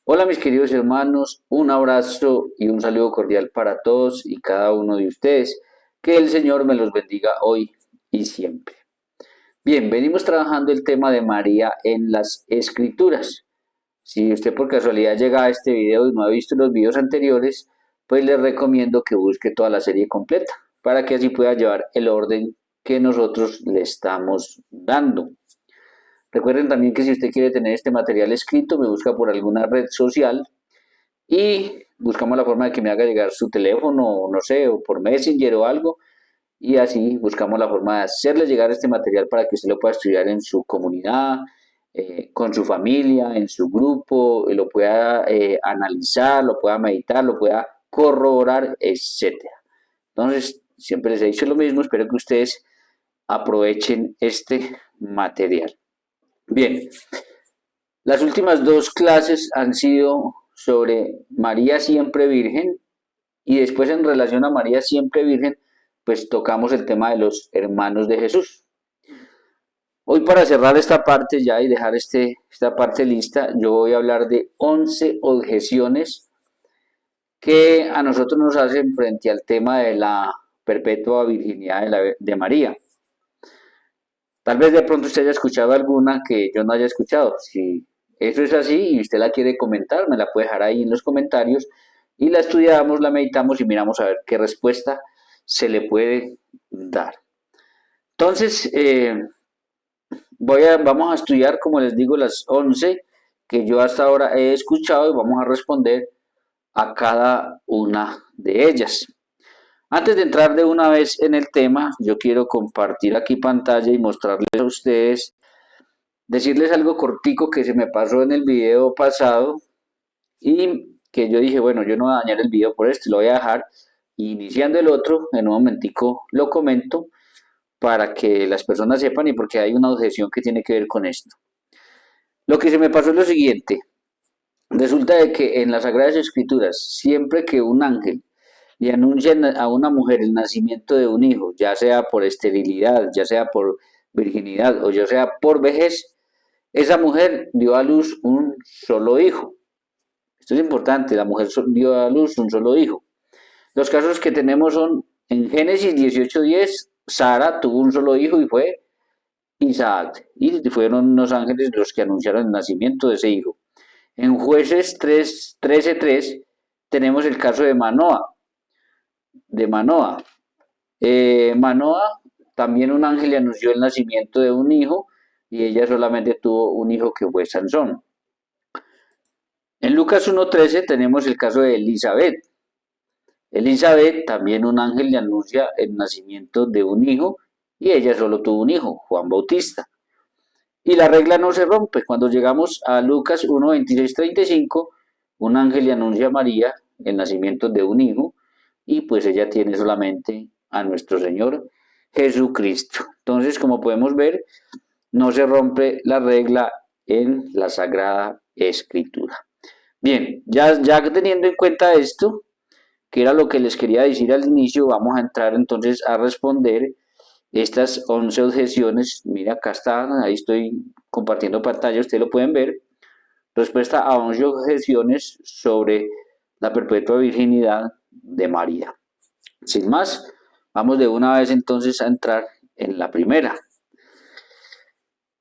Hola mis queridos hermanos, un abrazo y un saludo cordial para todos y cada uno de ustedes. Que el Señor me los bendiga hoy y siempre. Bien, venimos trabajando el tema de María en las Escrituras. Si usted por casualidad llega a este video y no ha visto los videos anteriores, pues les recomiendo que busque toda la serie completa para que así pueda llevar el orden que nosotros le estamos dando. Recuerden también que si usted quiere tener este material escrito, me busca por alguna red social y buscamos la forma de que me haga llegar su teléfono, no sé, o por Messenger o algo, y así buscamos la forma de hacerle llegar este material para que usted lo pueda estudiar en su comunidad, con su familia, en su grupo, lo pueda analizar, lo pueda meditar, lo pueda corroborar, etcétera. Entonces, siempre les he dicho lo mismo, espero que ustedes aprovechen este material. Bien, las últimas dos clases han sido sobre María siempre Virgen y después en relación a María siempre Virgen, pues tocamos el tema de los hermanos de Jesús. Hoy para cerrar esta parte ya y dejar esta parte lista, yo voy a hablar de 11 objeciones que a nosotros nos hacen frente al tema de la perpetua virginidad de María. Tal vez de pronto usted haya escuchado alguna que yo no haya escuchado. Si eso es así y usted la quiere comentar, me la puede dejar ahí en los comentarios y la estudiamos, la meditamos y miramos a ver qué respuesta se le puede dar. Entonces, vamos a estudiar, como les digo, las 11 que yo hasta ahora he escuchado y vamos a responder a cada una de ellas. Antes de entrar de una vez en el tema, yo quiero compartir aquí pantalla y mostrarles a ustedes, decirles algo cortico que se me pasó en el video pasado y que yo dije, bueno, yo no voy a dañar el video por esto, lo voy a dejar iniciando el otro, en un momentico lo comento para que las personas sepan y porque hay una objeción que tiene que ver con esto. Lo que se me pasó es lo siguiente, resulta de que en las Sagradas Escrituras, siempre que un ángel le anuncian a una mujer el nacimiento de un hijo, ya sea por esterilidad, ya sea por virginidad o ya sea por vejez, esa mujer dio a luz un solo hijo. Esto es importante, la mujer dio a luz un solo hijo. Los casos que tenemos son en Génesis 18:10, Sara tuvo un solo hijo y fue Isaac, y fueron los ángeles los que anunciaron el nacimiento de ese hijo. En Jueces 13:3 tenemos el caso de Manoa, Manoa, también un ángel le anunció el nacimiento de un hijo y ella solamente tuvo un hijo que fue Sansón. En Lucas 1:13 tenemos el caso de Elizabeth. Elizabeth, también un ángel le anuncia el nacimiento de un hijo y ella solo tuvo un hijo, Juan Bautista. Y la regla no se rompe. Cuando llegamos a Lucas 1:26-35, un ángel le anuncia a María el nacimiento de un hijo y pues ella tiene solamente a nuestro Señor Jesucristo. Entonces, como podemos ver, no se rompe la regla en la Sagrada Escritura. Bien, ya teniendo en cuenta esto, que era lo que les quería decir al inicio, vamos a entrar entonces a responder estas 11 objeciones. Mira, acá están, ahí estoy compartiendo pantalla, ustedes lo pueden ver. Respuesta a 11 objeciones sobre la perpetua virginidad de María. Sin más, vamos de una vez entonces a entrar en la primera.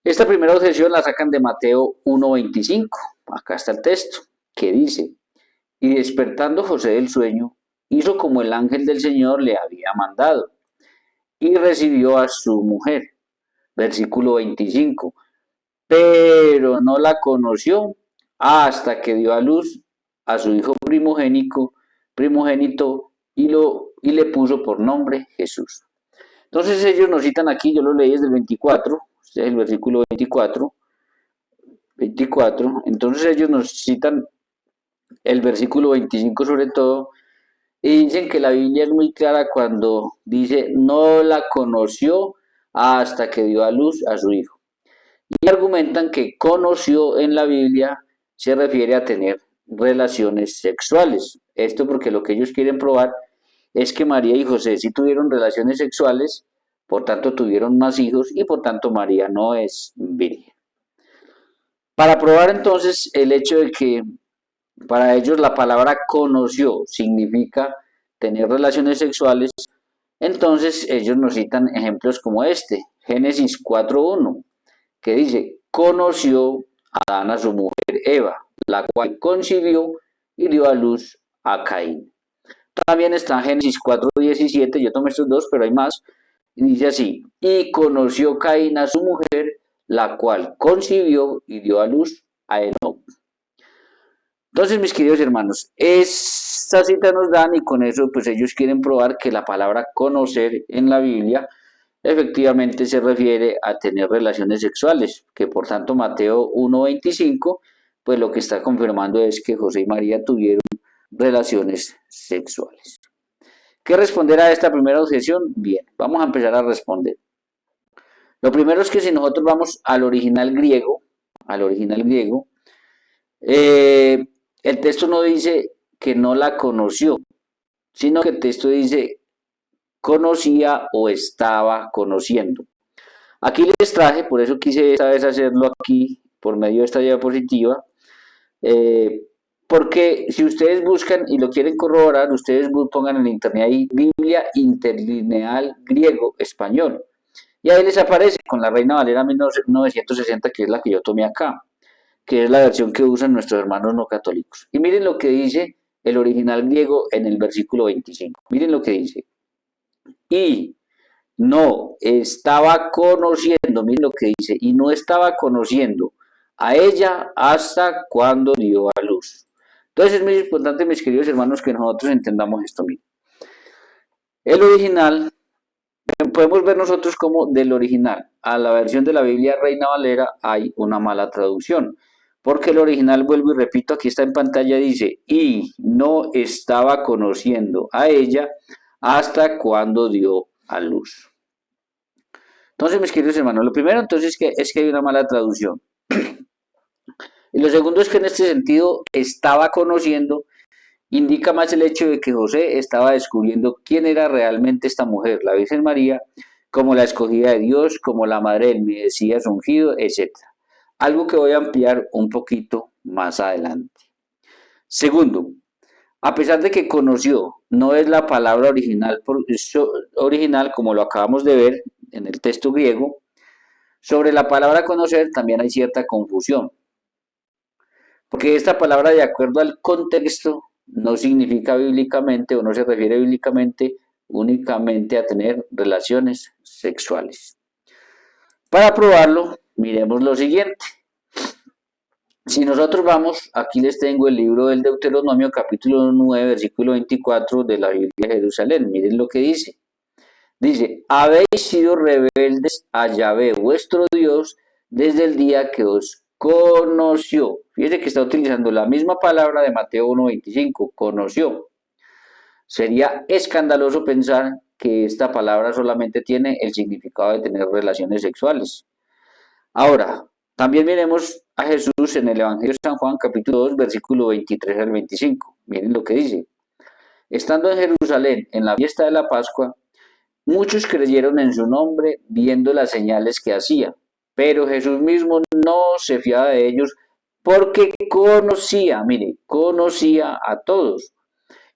Esta primera objeción la sacan de Mateo 1:25. Acá está el texto, que dice, y despertando José del sueño, hizo como el ángel del Señor le había mandado, y recibió a su mujer. Versículo 25. Pero no la conoció hasta que dio a luz a su hijo primogénito y le puso por nombre Jesús. Entonces ellos nos citan aquí, yo lo leí desde el 24, este es el versículo 24, entonces ellos nos citan el versículo 25 sobre todo, y dicen que la Biblia es muy clara cuando dice no la conoció hasta que dio a luz a su hijo. Y argumentan que conoció en la Biblia se refiere a tener relaciones sexuales. Esto porque lo que ellos quieren probar es que María y José sí tuvieron relaciones sexuales, por tanto tuvieron más hijos y por tanto María no es virgen. Para probar entonces el hecho de que Para ellos la palabra conoció significa tener relaciones sexuales. Entonces ellos nos citan ejemplos como este, Génesis 4:1, que dice, conoció Adán a su mujer Eva, la cual concibió y dio a luz a Caín. También está Génesis 4:17, yo tomé estos dos, pero hay más, y dice así, y conoció Caín a su mujer, la cual concibió y dio a luz a Enoc. Entonces, mis queridos hermanos, esta cita nos dan y con eso pues ellos quieren probar que la palabra conocer en la Biblia efectivamente se refiere a tener relaciones sexuales, que por tanto Mateo 1:25 pues lo que está confirmando es que José y María tuvieron relaciones sexuales. ¿Qué responder a esta primera objeción? Bien, vamos a empezar a responder. Lo primero es que si nosotros vamos al original griego, el texto no dice que no la conoció, sino que el texto dice conocía o estaba conociendo. Aquí les traje, por eso quise esta vez hacerlo aquí por medio de esta diapositiva, porque si ustedes buscan y lo quieren corroborar, ustedes pongan en internet ahí Biblia interlineal griego-español. Y ahí les aparece con la Reina Valera 1960, que es la que yo tomé acá, que es la versión que usan nuestros hermanos no católicos. Y miren lo que dice el original griego en el versículo 25. Miren lo que dice. Y no estaba conociendo, miren lo que dice, y no estaba conociendo a ella hasta cuando dio a luz. Entonces es muy importante, mis queridos hermanos, que nosotros entendamos esto mismo. El original, podemos ver nosotros como del original a la versión de la Biblia Reina Valera hay una mala traducción. Porque el original, vuelvo y repito, aquí está en pantalla, dice, y no estaba conociendo a ella hasta cuando dio a luz. Entonces, mis queridos hermanos, lo primero entonces es que hay una mala traducción. Y lo segundo es que en este sentido estaba conociendo, indica más el hecho de que José estaba descubriendo quién era realmente esta mujer, la Virgen María, como la escogida de Dios, como la madre del Mesías ungido, etc. Algo que voy a ampliar un poquito más adelante. Segundo, a pesar de que conoció, no es la palabra original como lo acabamos de ver en el texto griego, sobre la palabra conocer también hay cierta confusión. Porque esta palabra, de acuerdo al contexto, no significa bíblicamente o no se refiere bíblicamente únicamente a tener relaciones sexuales. Para probarlo, miremos lo siguiente. Si nosotros vamos, aquí les tengo el libro del Deuteronomio, capítulo 9, versículo 24 de la Biblia de Jerusalén. Miren lo que dice. Dice, habéis sido rebeldes a Yahvé, vuestro Dios, desde el día que os conoció. Fíjense que está utilizando la misma palabra de Mateo 1:25, conoció. Sería escandaloso pensar que esta palabra solamente tiene el significado de tener relaciones sexuales. Ahora, también miremos a Jesús en el Evangelio de San Juan, capítulo 2, versículo 23 al 25. Miren lo que dice. Estando en Jerusalén, en la fiesta de la Pascua, muchos creyeron en su nombre viendo las señales que hacía, pero Jesús mismo no se fiaba de ellos porque conocía a todos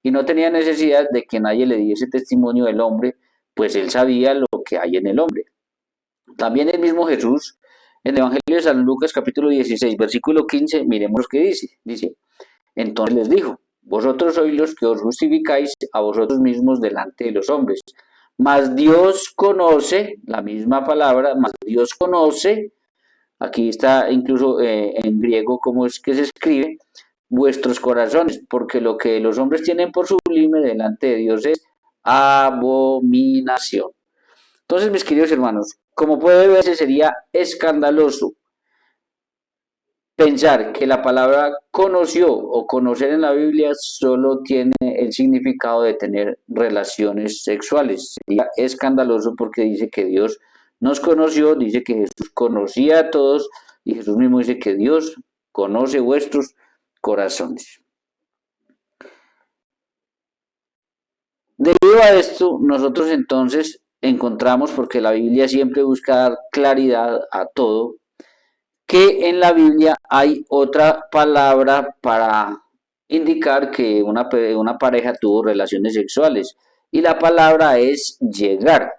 y no tenía necesidad de que nadie le diese testimonio del hombre, pues él sabía lo que hay en el hombre. También el mismo Jesús, en el Evangelio de San Lucas capítulo 16, versículo 15, miremos lo que dice, entonces les dijo, vosotros sois los que os justificáis a vosotros mismos delante de los hombres, mas Dios conoce, la misma palabra, mas Dios conoce, aquí está incluso en griego cómo es que se escribe, vuestros corazones, porque lo que los hombres tienen por sublime delante de Dios es abominación. Entonces, mis queridos hermanos, como puede verse, sería escandaloso pensar que la palabra conoció o conocer en la Biblia solo tiene el significado de tener relaciones sexuales. Sería escandaloso porque dice que Dios nos conoció, dice que Jesús conocía a todos y Jesús mismo dice que Dios conoce vuestros corazones. Debido a esto, nosotros entonces encontramos, porque la Biblia siempre busca dar claridad a todo, que en la Biblia hay otra palabra para indicar que una pareja tuvo relaciones sexuales. Y la palabra es llegar.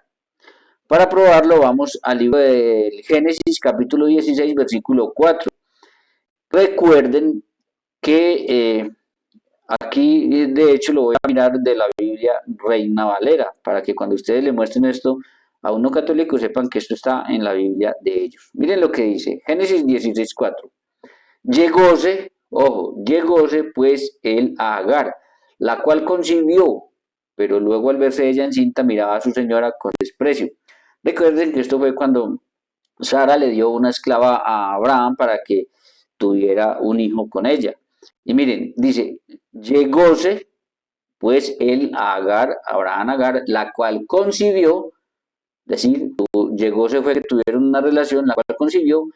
Para probarlo vamos al libro de Génesis capítulo 16 versículo 4. Recuerden que aquí de hecho lo voy a mirar de la Biblia Reina Valera, para que cuando ustedes le muestren esto a un no católico sepan que esto está en la Biblia de ellos. Miren lo que dice Génesis 16:4. Llegóse, ojo, llegóse pues él a Agar, la cual concibió, pero luego al verse ella encinta miraba a su señora con desprecio. Recuerden que esto fue cuando Sara le dio una esclava a Abraham para que tuviera un hijo con ella. Y miren, dice, llegóse pues él a Agar, Abraham Agar, la cual concibió, es decir, llegóse fue que tuvieron una relación, la cual concibió,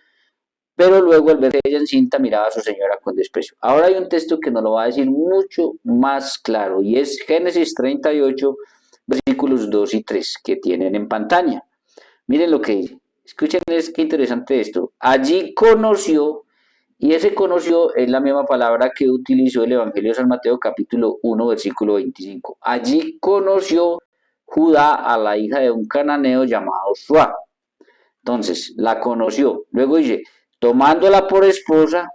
pero luego al verse ella encinta miraba a su señora con desprecio. Ahora hay un texto que nos lo va a decir mucho más claro y es Génesis 38, versículos 2 y 3 que tienen en pantalla. Miren lo que dice. Escuchen, es qué interesante esto. Allí conoció, y ese conoció es la misma palabra que utilizó el Evangelio de San Mateo capítulo 1 versículo 25. Allí conoció Judá a la hija de un cananeo llamado Suá. Entonces, la conoció. Luego dice, tomándola por esposa,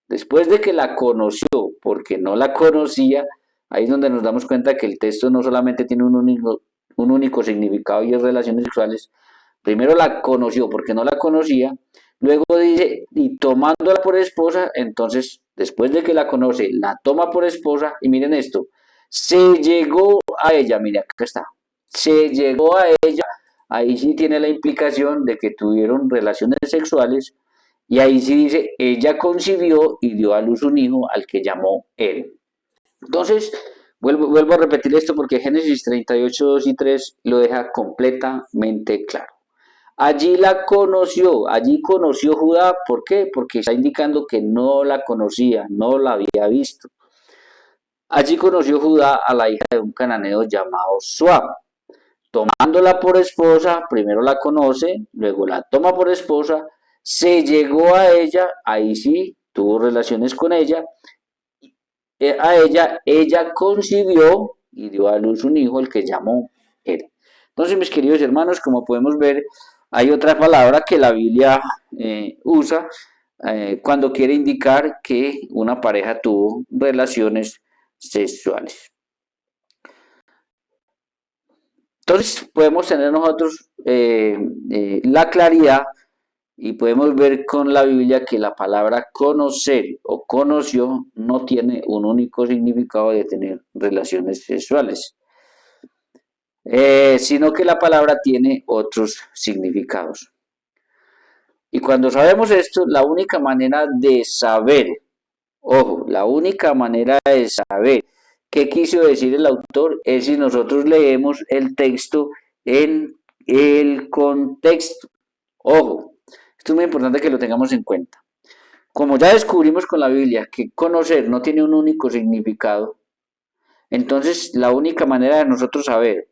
después de que la conoció, porque no la conocía, ahí es donde nos damos cuenta que el texto no solamente tiene un único significado y es relaciones sexuales. Primero la conoció porque no la conocía, luego dice, y tomándola por esposa, entonces, después de que la conoce, la toma por esposa, y miren esto, se llegó a ella, mire, acá está, se llegó a ella, ahí sí tiene la implicación de que tuvieron relaciones sexuales, y ahí sí dice, ella concibió y dio a luz un hijo al que llamó él. Entonces, vuelvo a repetir esto porque Génesis 38, 2 y 3 lo deja completamente claro. Allí conoció Judá, ¿por qué? Porque está indicando que no la conocía, no la había visto. Allí conoció Judá a la hija de un cananeo llamado Suab. Tomándola por esposa, primero la conoce, luego la toma por esposa, se llegó a ella, ahí sí, tuvo relaciones con ella, ella concibió y dio a luz un hijo, el que llamó él. Entonces, mis queridos hermanos, como podemos ver, hay otra palabra que la Biblia usa cuando quiere indicar que una pareja tuvo relaciones sexuales. Entonces, podemos tener nosotros la claridad y podemos ver con la Biblia que la palabra conocer o conoció no tiene un único significado de tener relaciones sexuales, sino que la palabra tiene otros significados. Y cuando sabemos esto, la única manera de saber, ojo, la única manera de saber qué quiso decir el autor es si nosotros leemos el texto en el contexto. Ojo, esto es muy importante que lo tengamos en cuenta. Como ya descubrimos con la Biblia que conocer no tiene un único significado, entonces la única manera de nosotros saber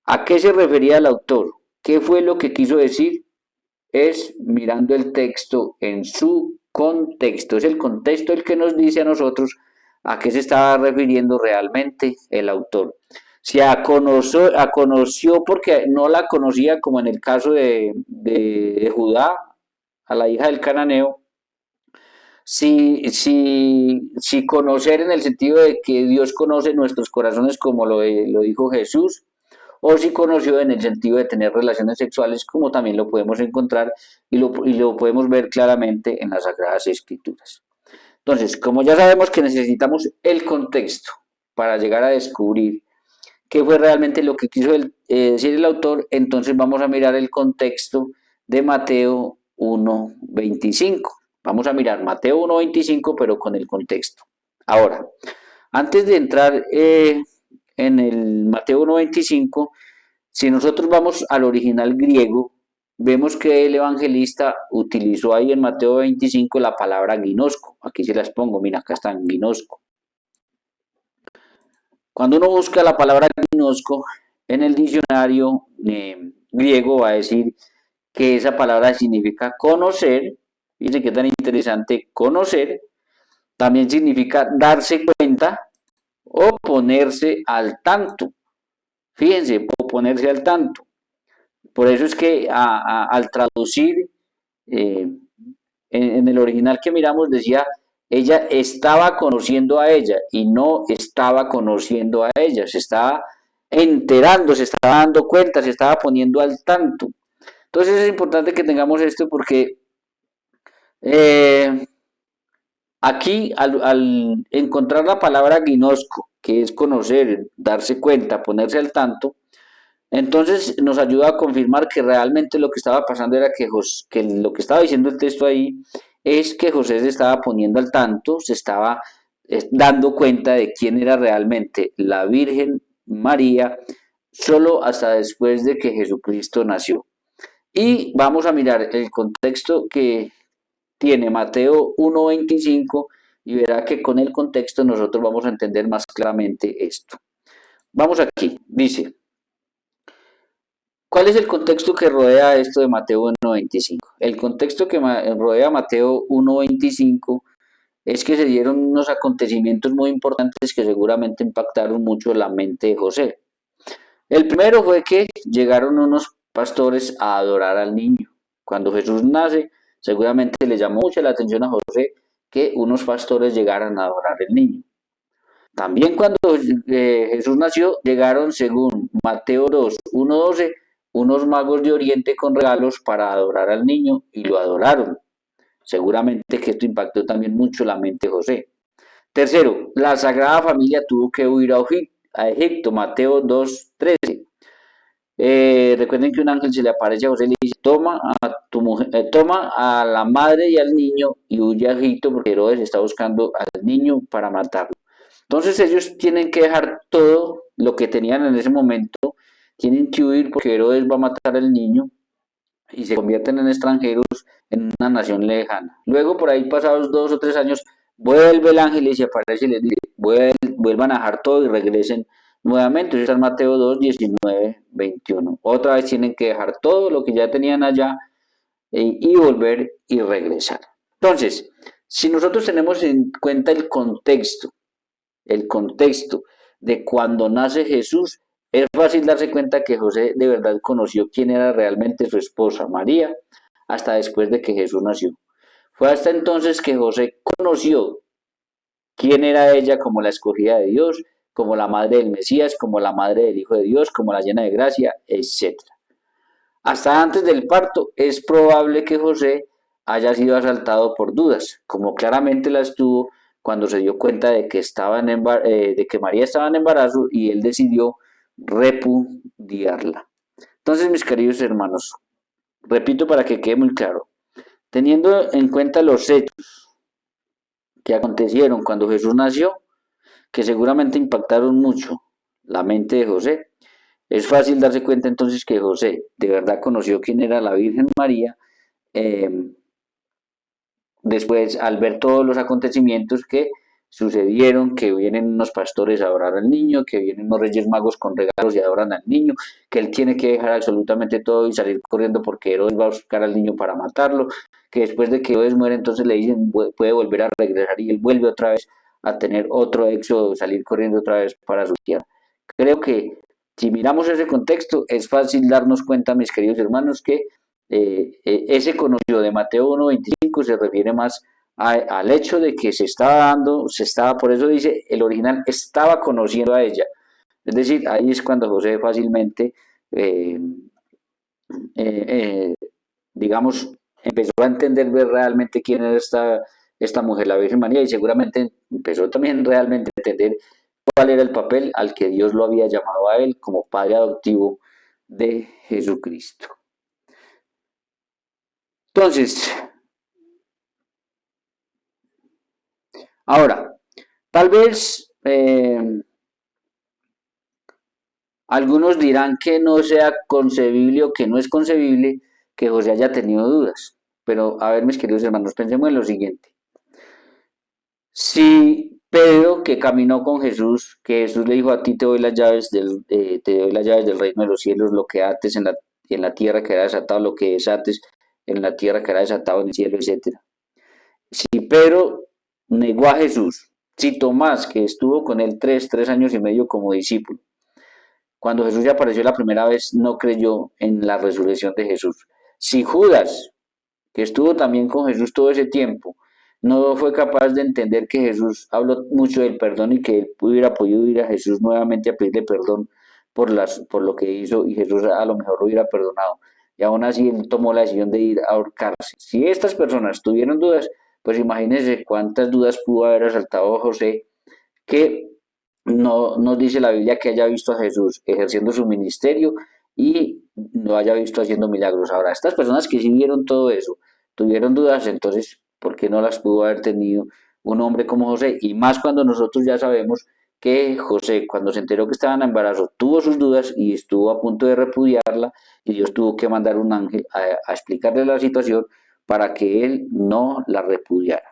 a qué se refería el autor, qué fue lo que quiso decir, es mirando el texto en su contexto. Es el contexto el que nos dice a nosotros a qué se estaba refiriendo realmente el autor. Si conoció porque no la conocía, como en el caso de Judá, a la hija del cananeo, si conocer en el sentido de que Dios conoce nuestros corazones como lo dijo Jesús, o si conoció en el sentido de tener relaciones sexuales, como también lo podemos encontrar y lo podemos ver claramente en las Sagradas Escrituras. Entonces, como ya sabemos que necesitamos el contexto para llegar a descubrir qué fue realmente lo que quiso decir el autor, entonces vamos a mirar el contexto de Mateo 1:25. Vamos a mirar Mateo 1:25, pero con el contexto. Ahora, antes de entrar en el Mateo 1:25, si nosotros vamos al original griego, vemos que el evangelista utilizó ahí en Mateo 25 la palabra ginosco. Aquí se las pongo, mira, acá están, ginosco. Cuando uno busca la palabra ginosco en el diccionario griego va a decir que esa palabra significa conocer. Fíjense que tan interesante conocer, también significa darse cuenta o ponerse al tanto. Fíjense, o ponerse al tanto. Por eso es que al traducir en el original que miramos decía, ella estaba conociendo a ella y no estaba conociendo a ella, se estaba enterando, se estaba dando cuenta, se estaba poniendo al tanto. Entonces es importante que tengamos esto porque eh, aquí al encontrar la palabra ginosco, que es conocer, darse cuenta, ponerse al tanto, entonces nos ayuda a confirmar que realmente lo que estaba pasando era que lo que estaba diciendo el texto ahí es que José se estaba poniendo al tanto, se estaba dando cuenta de quién era realmente la Virgen María, solo hasta después de que Jesucristo nació. Y vamos a mirar el contexto que tiene Mateo 1.25 y verá que con el contexto nosotros vamos a entender más claramente esto. Vamos aquí, dice, ¿cuál es el contexto que rodea esto de Mateo 1.25? El contexto que rodea Mateo 1.25 es que se dieron unos acontecimientos muy importantes que seguramente impactaron mucho la mente de José. El primero fue que llegaron unos pastores a adorar al niño. Cuando Jesús nace, seguramente le llamó mucho la atención a José que unos pastores llegaran a adorar al niño. También cuando Jesús nació, llegaron, según Mateo 2, 1:12, unos magos de Oriente con regalos para adorar al niño y lo adoraron. Seguramente que esto impactó también mucho la mente de José. Tercero, la Sagrada Familia tuvo que huir a Egipto, Mateo 2:13. Recuerden que un ángel se le aparece a José y le dice, toma a la madre y al niño y huye a Egipto porque Herodes está buscando al niño para matarlo. Entonces ellos tienen que dejar todo lo que tenían en ese momento, tienen que huir porque Herodes va a matar al niño y se convierten en extranjeros en una nación lejana. Luego, por ahí pasados 2 o 3 años, vuelve el ángel y se aparece y les dice, vuelvan a dejar todo y regresen nuevamente. Eso está en Mateo 2, 19, 21. Otra vez tienen que dejar todo lo que ya tenían allá y volver y regresar. Entonces, si nosotros tenemos en cuenta el contexto de cuando nace Jesús, es fácil darse cuenta que José de verdad conoció quién era realmente su esposa, María, hasta después de que Jesús nació. Fue hasta entonces que José conoció quién era ella como la escogida de Dios, como la madre del Mesías, como la madre del Hijo de Dios, como la llena de gracia, etc. Hasta antes del parto es probable que José haya sido asaltado por dudas, como claramente las tuvo cuando se dio cuenta de que, de que María estaba en embarazo y él decidió repudiarla. Entonces, mis queridos hermanos, repito para que quede muy claro, teniendo en cuenta los hechos que acontecieron cuando Jesús nació, que seguramente impactaron mucho la mente de José, es fácil darse cuenta entonces que José de verdad conoció quién era la Virgen María, eh, después al ver todos los acontecimientos que sucedieron, que vienen unos pastores a adorar al niño, que vienen unos reyes magos con regalos y adoran al niño, que él tiene que dejar absolutamente todo y salir corriendo porque Herodes va a buscar al niño para matarlo, que después de que Herodes muere entonces le dicen puede volver a regresar y él vuelve otra vez a tener otro éxodo, salir corriendo otra vez para su tierra. Creo que si miramos ese contexto es fácil darnos cuenta, mis queridos hermanos, que ese conocido de Mateo 1.25 se refiere más al hecho de que por eso dice, el original estaba conociendo a ella. Es decir, ahí es cuando José fácilmente, eh, eh, digamos, empezó a entender realmente quién era esta mujer, la Virgen María, y seguramente empezó también realmente a entender cuál era el papel al que Dios lo había llamado a él como padre adoptivo de Jesucristo. Entonces, ahora, tal vez algunos dirán que no sea concebible o que no es concebible que José haya tenido dudas. Pero, a ver, mis queridos hermanos, pensemos en lo siguiente. Si Pedro, que caminó con Jesús, que Jesús le dijo a ti te doy las llaves del reino de los cielos, lo que ates en la tierra quedará desatado, lo que desates en la tierra quedará desatado en el cielo, etc. Si Pedro negó a Jesús, si Tomás, que estuvo con él tres años y medio como discípulo, cuando Jesús ya apareció la primera vez, no creyó en la resurrección de Jesús, si Judas, que estuvo también con Jesús todo ese tiempo, no fue capaz de entender que Jesús habló mucho del perdón y que él hubiera podido ir a Jesús nuevamente a pedirle perdón por lo que hizo y Jesús a lo mejor lo hubiera perdonado. Y aún así él tomó la decisión de ir a ahorcarse. Si estas personas tuvieron dudas, pues imagínense cuántas dudas pudo haber asaltado José, que no nos dice la Biblia que haya visto a Jesús ejerciendo su ministerio y no haya visto haciendo milagros. Ahora, estas personas que sí vieron todo eso, tuvieron dudas, entonces, ¿por qué no las pudo haber tenido un hombre como José? Y más cuando nosotros ya sabemos que José, cuando se enteró que estaba en embarazo, tuvo sus dudas y estuvo a punto de repudiarla y Dios tuvo que mandar un ángel a explicarle la situación para que él no la repudiara.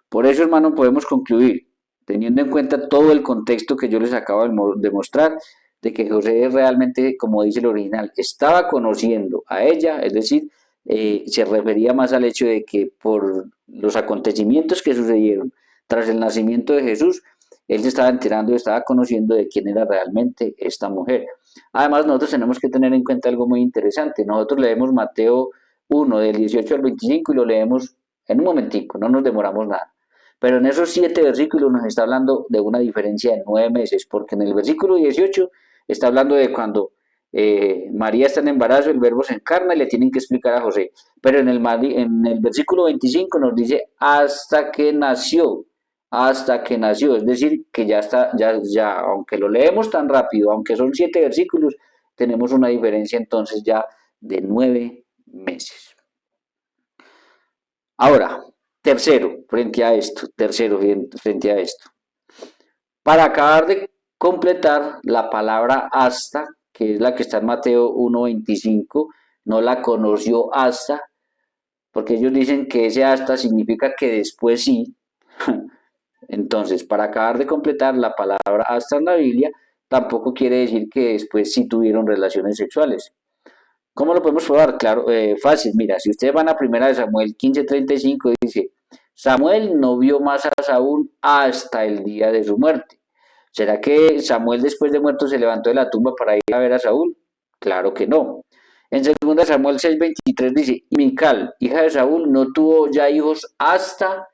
Por eso, hermano, podemos concluir, teniendo en cuenta todo el contexto que yo les acabo de mostrar, de que José realmente, como dice el original, estaba conociendo a ella, es decir, se refería más al hecho de que por los acontecimientos que sucedieron tras el nacimiento de Jesús, él se estaba enterando, estaba conociendo de quién era realmente esta mujer. Además, nosotros tenemos que tener en cuenta algo muy interesante. Nosotros leemos Mateo 1, del 18 al 25, y lo leemos en un momentico, no nos demoramos nada. Pero en esos 7 versículos nos está hablando de una diferencia de 9 meses, porque en el versículo 18 está hablando de cuando María está en embarazo, el verbo se encarna y le tienen que explicar a José. Pero en el versículo 25 nos dice hasta que nació, es decir, que ya está, ya, aunque lo leemos tan rápido, aunque son 7 versículos, tenemos una diferencia entonces ya de 9 meses. Ahora, frente a esto, para acabar de completar la palabra hasta, que es la que está en Mateo 1:25, no la conoció hasta, porque ellos dicen que ese hasta significa que después sí. Entonces, para acabar de completar la palabra hasta en la Biblia, tampoco quiere decir que después sí tuvieron relaciones sexuales. ¿Cómo lo podemos probar? Claro, fácil. Mira, si ustedes van a 1 Samuel 15:35, dice, Samuel no vio más a Saúl hasta el día de su muerte. ¿Será que Samuel después de muerto se levantó de la tumba para ir a ver a Saúl? Claro que no. En 2 Samuel 6:23 dice, Mical, hija de Saúl, no tuvo ya hijos hasta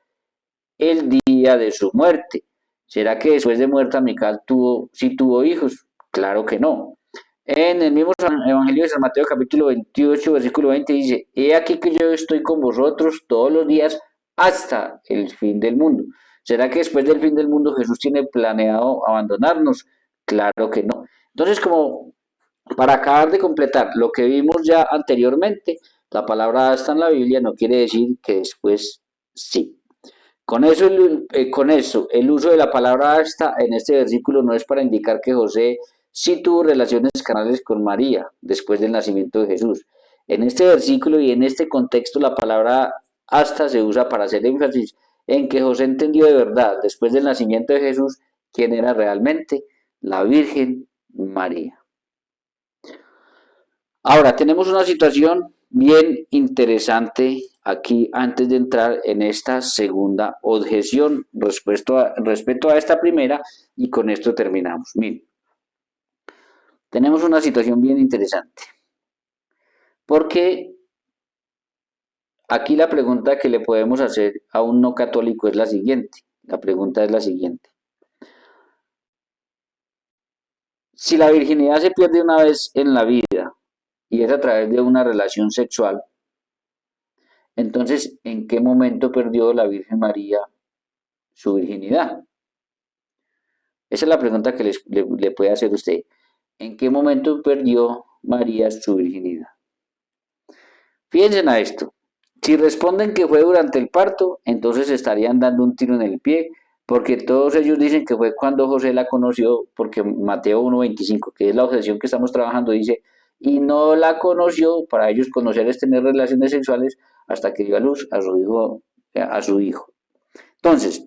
el día de su muerte. ¿Será que después de muerta Mical sí tuvo hijos? Claro que no. En el mismo Evangelio de San Mateo, capítulo 28, versículo 20, dice, He aquí que yo estoy con vosotros todos los días hasta el fin del mundo. ¿Será que después del fin del mundo Jesús tiene planeado abandonarnos? Claro que no. Entonces, como para acabar de completar lo que vimos ya anteriormente, la palabra hasta en la Biblia no quiere decir que después sí. Con eso, el uso de la palabra hasta en este versículo no es para indicar que José sí tuvo relaciones carnales con María después del nacimiento de Jesús. En este versículo y en este contexto la palabra hasta se usa para hacer énfasis en que José entendió de verdad después del nacimiento de Jesús quién era realmente la Virgen María. Ahora, tenemos una situación bien interesante aquí antes de entrar en esta segunda objeción respecto a esta primera y con esto terminamos. Miren, tenemos una situación bien interesante porque aquí la pregunta que le podemos hacer a un no católico es la siguiente. La pregunta es la siguiente. Si la virginidad se pierde una vez en la vida y es a través de una relación sexual, entonces, ¿en qué momento perdió la Virgen María su virginidad? Esa es la pregunta que le puede hacer usted. ¿En qué momento perdió María su virginidad? Fíjense a esto. Si responden que fue durante el parto, entonces estarían dando un tiro en el pie, porque todos ellos dicen que fue cuando José la conoció, porque Mateo 1:25, que es la objeción que estamos trabajando, dice, y no la conoció, para ellos conocer es tener relaciones sexuales hasta que dio a luz a su hijo. Entonces,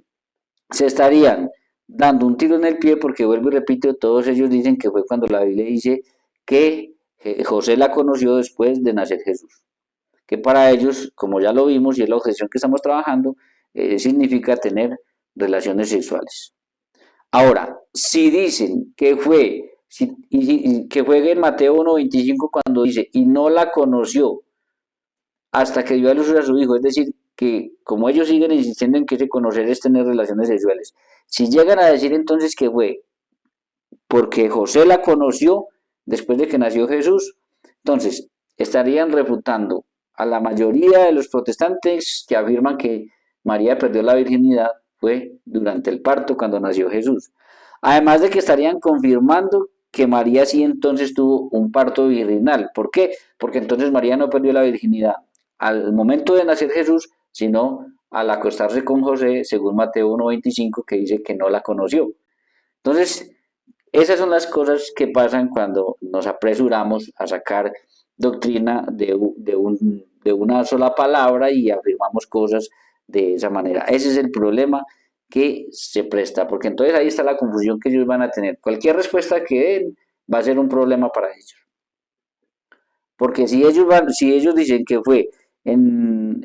se estarían dando un tiro en el pie porque, vuelvo y repito, todos ellos dicen que fue cuando la Biblia dice que José la conoció después de nacer Jesús. que para ellos, como ya lo vimos y es la objeción que estamos trabajando, significa tener relaciones sexuales. Ahora, si dicen que fue, que fue en Mateo 1:25 cuando dice, y no la conoció hasta que dio a luz a su hijo, es decir, que como ellos siguen insistiendo en que ese conocer es tener relaciones sexuales, si llegan a decir entonces que fue porque José la conoció después de que nació Jesús, entonces estarían refutando a la mayoría de los protestantes que afirman que María perdió la virginidad fue durante el parto cuando nació Jesús. Además de que estarían confirmando que María sí entonces tuvo un parto virginal. ¿Por qué? Porque entonces María no perdió la virginidad al momento de nacer Jesús, sino al acostarse con José, según Mateo 1:25, que dice que no la conoció. Entonces, esas son las cosas que pasan cuando nos apresuramos a sacar doctrina de una sola palabra y afirmamos cosas de esa manera. Ese es el problema que se presta, porque entonces ahí está la confusión que ellos van a tener. Cualquier respuesta que den va a ser un problema para ellos. Porque si ellos dicen que fue en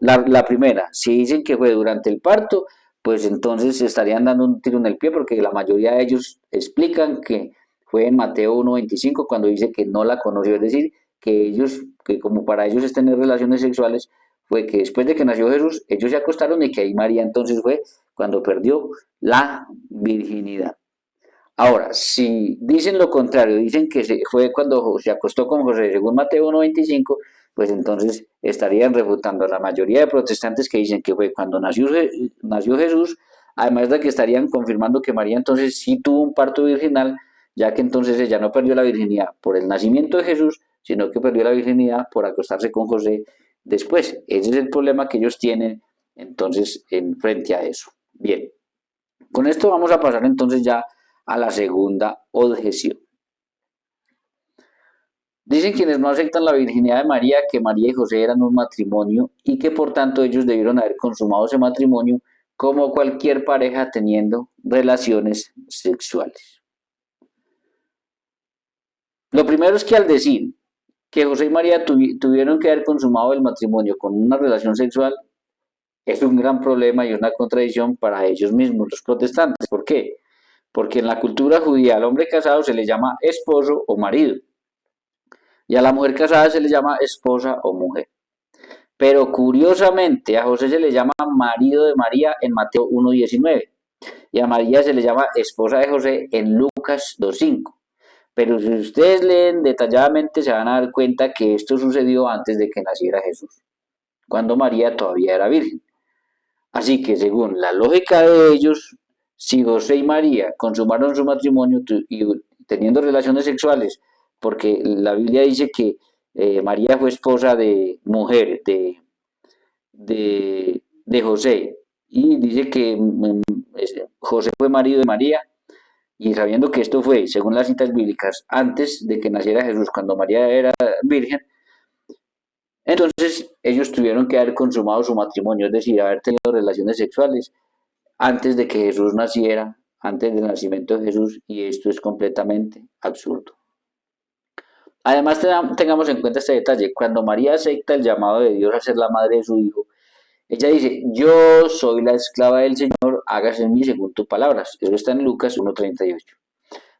la primera, si dicen que fue durante el parto, pues entonces se estarían dando un tiro en el pie porque la mayoría de ellos explican que fue en Mateo 1:25 cuando dice que no la conoció, es decir, que ellos, que como para ellos es tener relaciones sexuales, fue que después de que nació Jesús, ellos se acostaron y que ahí María entonces fue cuando perdió la virginidad. Ahora, si dicen lo contrario, dicen que fue cuando se acostó con José, según Mateo 1:25, pues entonces estarían refutando a la mayoría de protestantes que dicen que fue cuando nació Jesús, además de que estarían confirmando que María entonces sí tuvo un parto virginal, ya que entonces ella no perdió la virginidad por el nacimiento de Jesús, sino que perdió la virginidad por acostarse con José después. Ese es el problema que ellos tienen entonces en frente a eso. Bien, con esto vamos a pasar entonces ya a la segunda objeción. Dicen quienes no aceptan la virginidad de María que María y José eran un matrimonio y que por tanto ellos debieron haber consumado ese matrimonio como cualquier pareja teniendo relaciones sexuales. Lo primero es que al decir que José y María tuvieron que haber consumado el matrimonio con una relación sexual, es un gran problema y una contradicción para ellos mismos, los protestantes. ¿Por qué? Porque en la cultura judía al hombre casado se le llama esposo o marido y a la mujer casada se le llama esposa o mujer. Pero curiosamente a José se le llama marido de María en Mateo 1:19 y a María se le llama esposa de José en Lucas 2:5. Pero si ustedes leen detalladamente se van a dar cuenta que esto sucedió antes de que naciera Jesús, cuando María todavía era virgen. Así que según la lógica de ellos, si José y María consumaron su matrimonio y teniendo relaciones sexuales, porque la Biblia dice que María fue esposa de mujer de José, y dice que José fue marido de María, y sabiendo que esto fue, según las citas bíblicas, antes de que naciera Jesús, cuando María era virgen, entonces ellos tuvieron que haber consumado su matrimonio, es decir, haber tenido relaciones sexuales antes de que Jesús naciera, antes del nacimiento de Jesús, y esto es completamente absurdo. Además, tengamos en cuenta este detalle, cuando María acepta el llamado de Dios a ser la madre de su hijo, ella dice, yo soy la esclava del Señor, hágase en mí según tus palabras. Eso está en Lucas 1:38.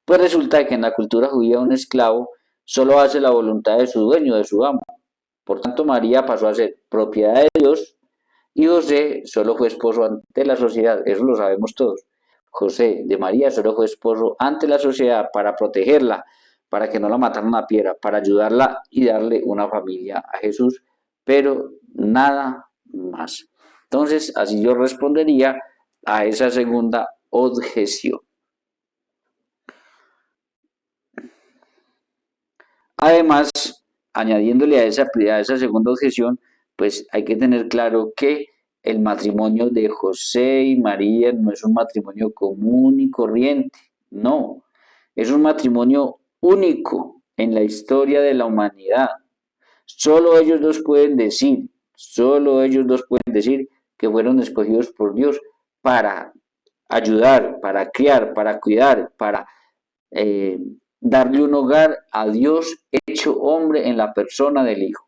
Pues resulta que en la cultura judía un esclavo solo hace la voluntad de su dueño, de su amo. Por tanto, María pasó a ser propiedad de Dios y José solo fue esposo ante la sociedad, eso lo sabemos todos. José de María solo fue esposo ante la sociedad para protegerla, para que no la mataran a piedra, para ayudarla y darle una familia a Jesús, pero nada más. Entonces, así yo respondería a esa segunda objeción. Además, añadiéndole a esa segunda objeción, pues hay que tener claro que el matrimonio de José y María no es un matrimonio común y corriente, no, es un matrimonio único en la historia de la humanidad. Solo ellos dos pueden decir que fueron escogidos por Dios para ayudar, para criar, para cuidar, para eh, darle un hogar a Dios hecho hombre en la persona del Hijo.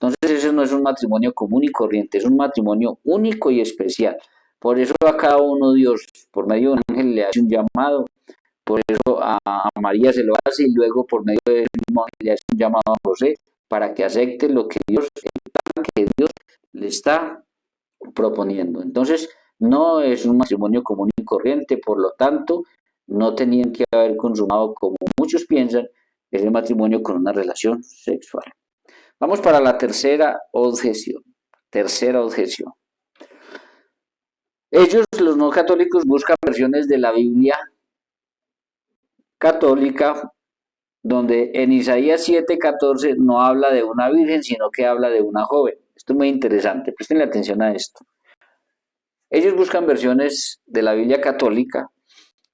Entonces ese no es un matrimonio común y corriente, es un matrimonio único y especial. Por eso a cada uno Dios, por medio de un ángel, le hace un llamado. Por eso a María se lo hace y luego por medio del mismo ángel le hace un llamado a José para que acepte lo que Dios, el plan que Dios le está proponiendo. Entonces, no es un matrimonio común y corriente, por lo tanto, no tenían que haber consumado, como muchos piensan, ese matrimonio con una relación sexual. Vamos para la tercera objeción. Tercera objeción. Ellos, los no católicos, buscan versiones de la Biblia católica donde en Isaías 7:14 no habla de una virgen, sino que habla de una joven. Esto es muy interesante, presten atención a esto. Ellos buscan versiones de la Biblia católica,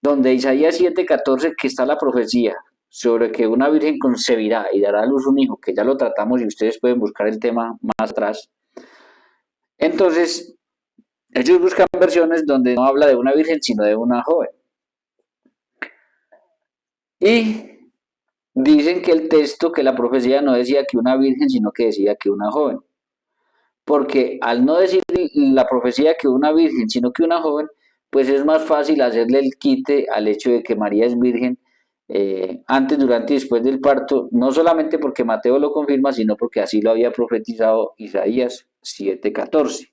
donde Isaías 7:14, que está la profecía sobre que una virgen concebirá y dará a luz un hijo, que ya lo tratamos y ustedes pueden buscar el tema más atrás. Entonces, ellos buscan versiones donde no habla de una virgen, sino de una joven. Y dicen que el texto, que la profecía no decía que una virgen, sino que decía que una joven. Porque al no decir la profecía que una virgen, sino que una joven, pues es más fácil hacerle el quite al hecho de que María es virgen antes, durante y después del parto, no solamente porque Mateo lo confirma, sino porque así lo había profetizado Isaías 7:14.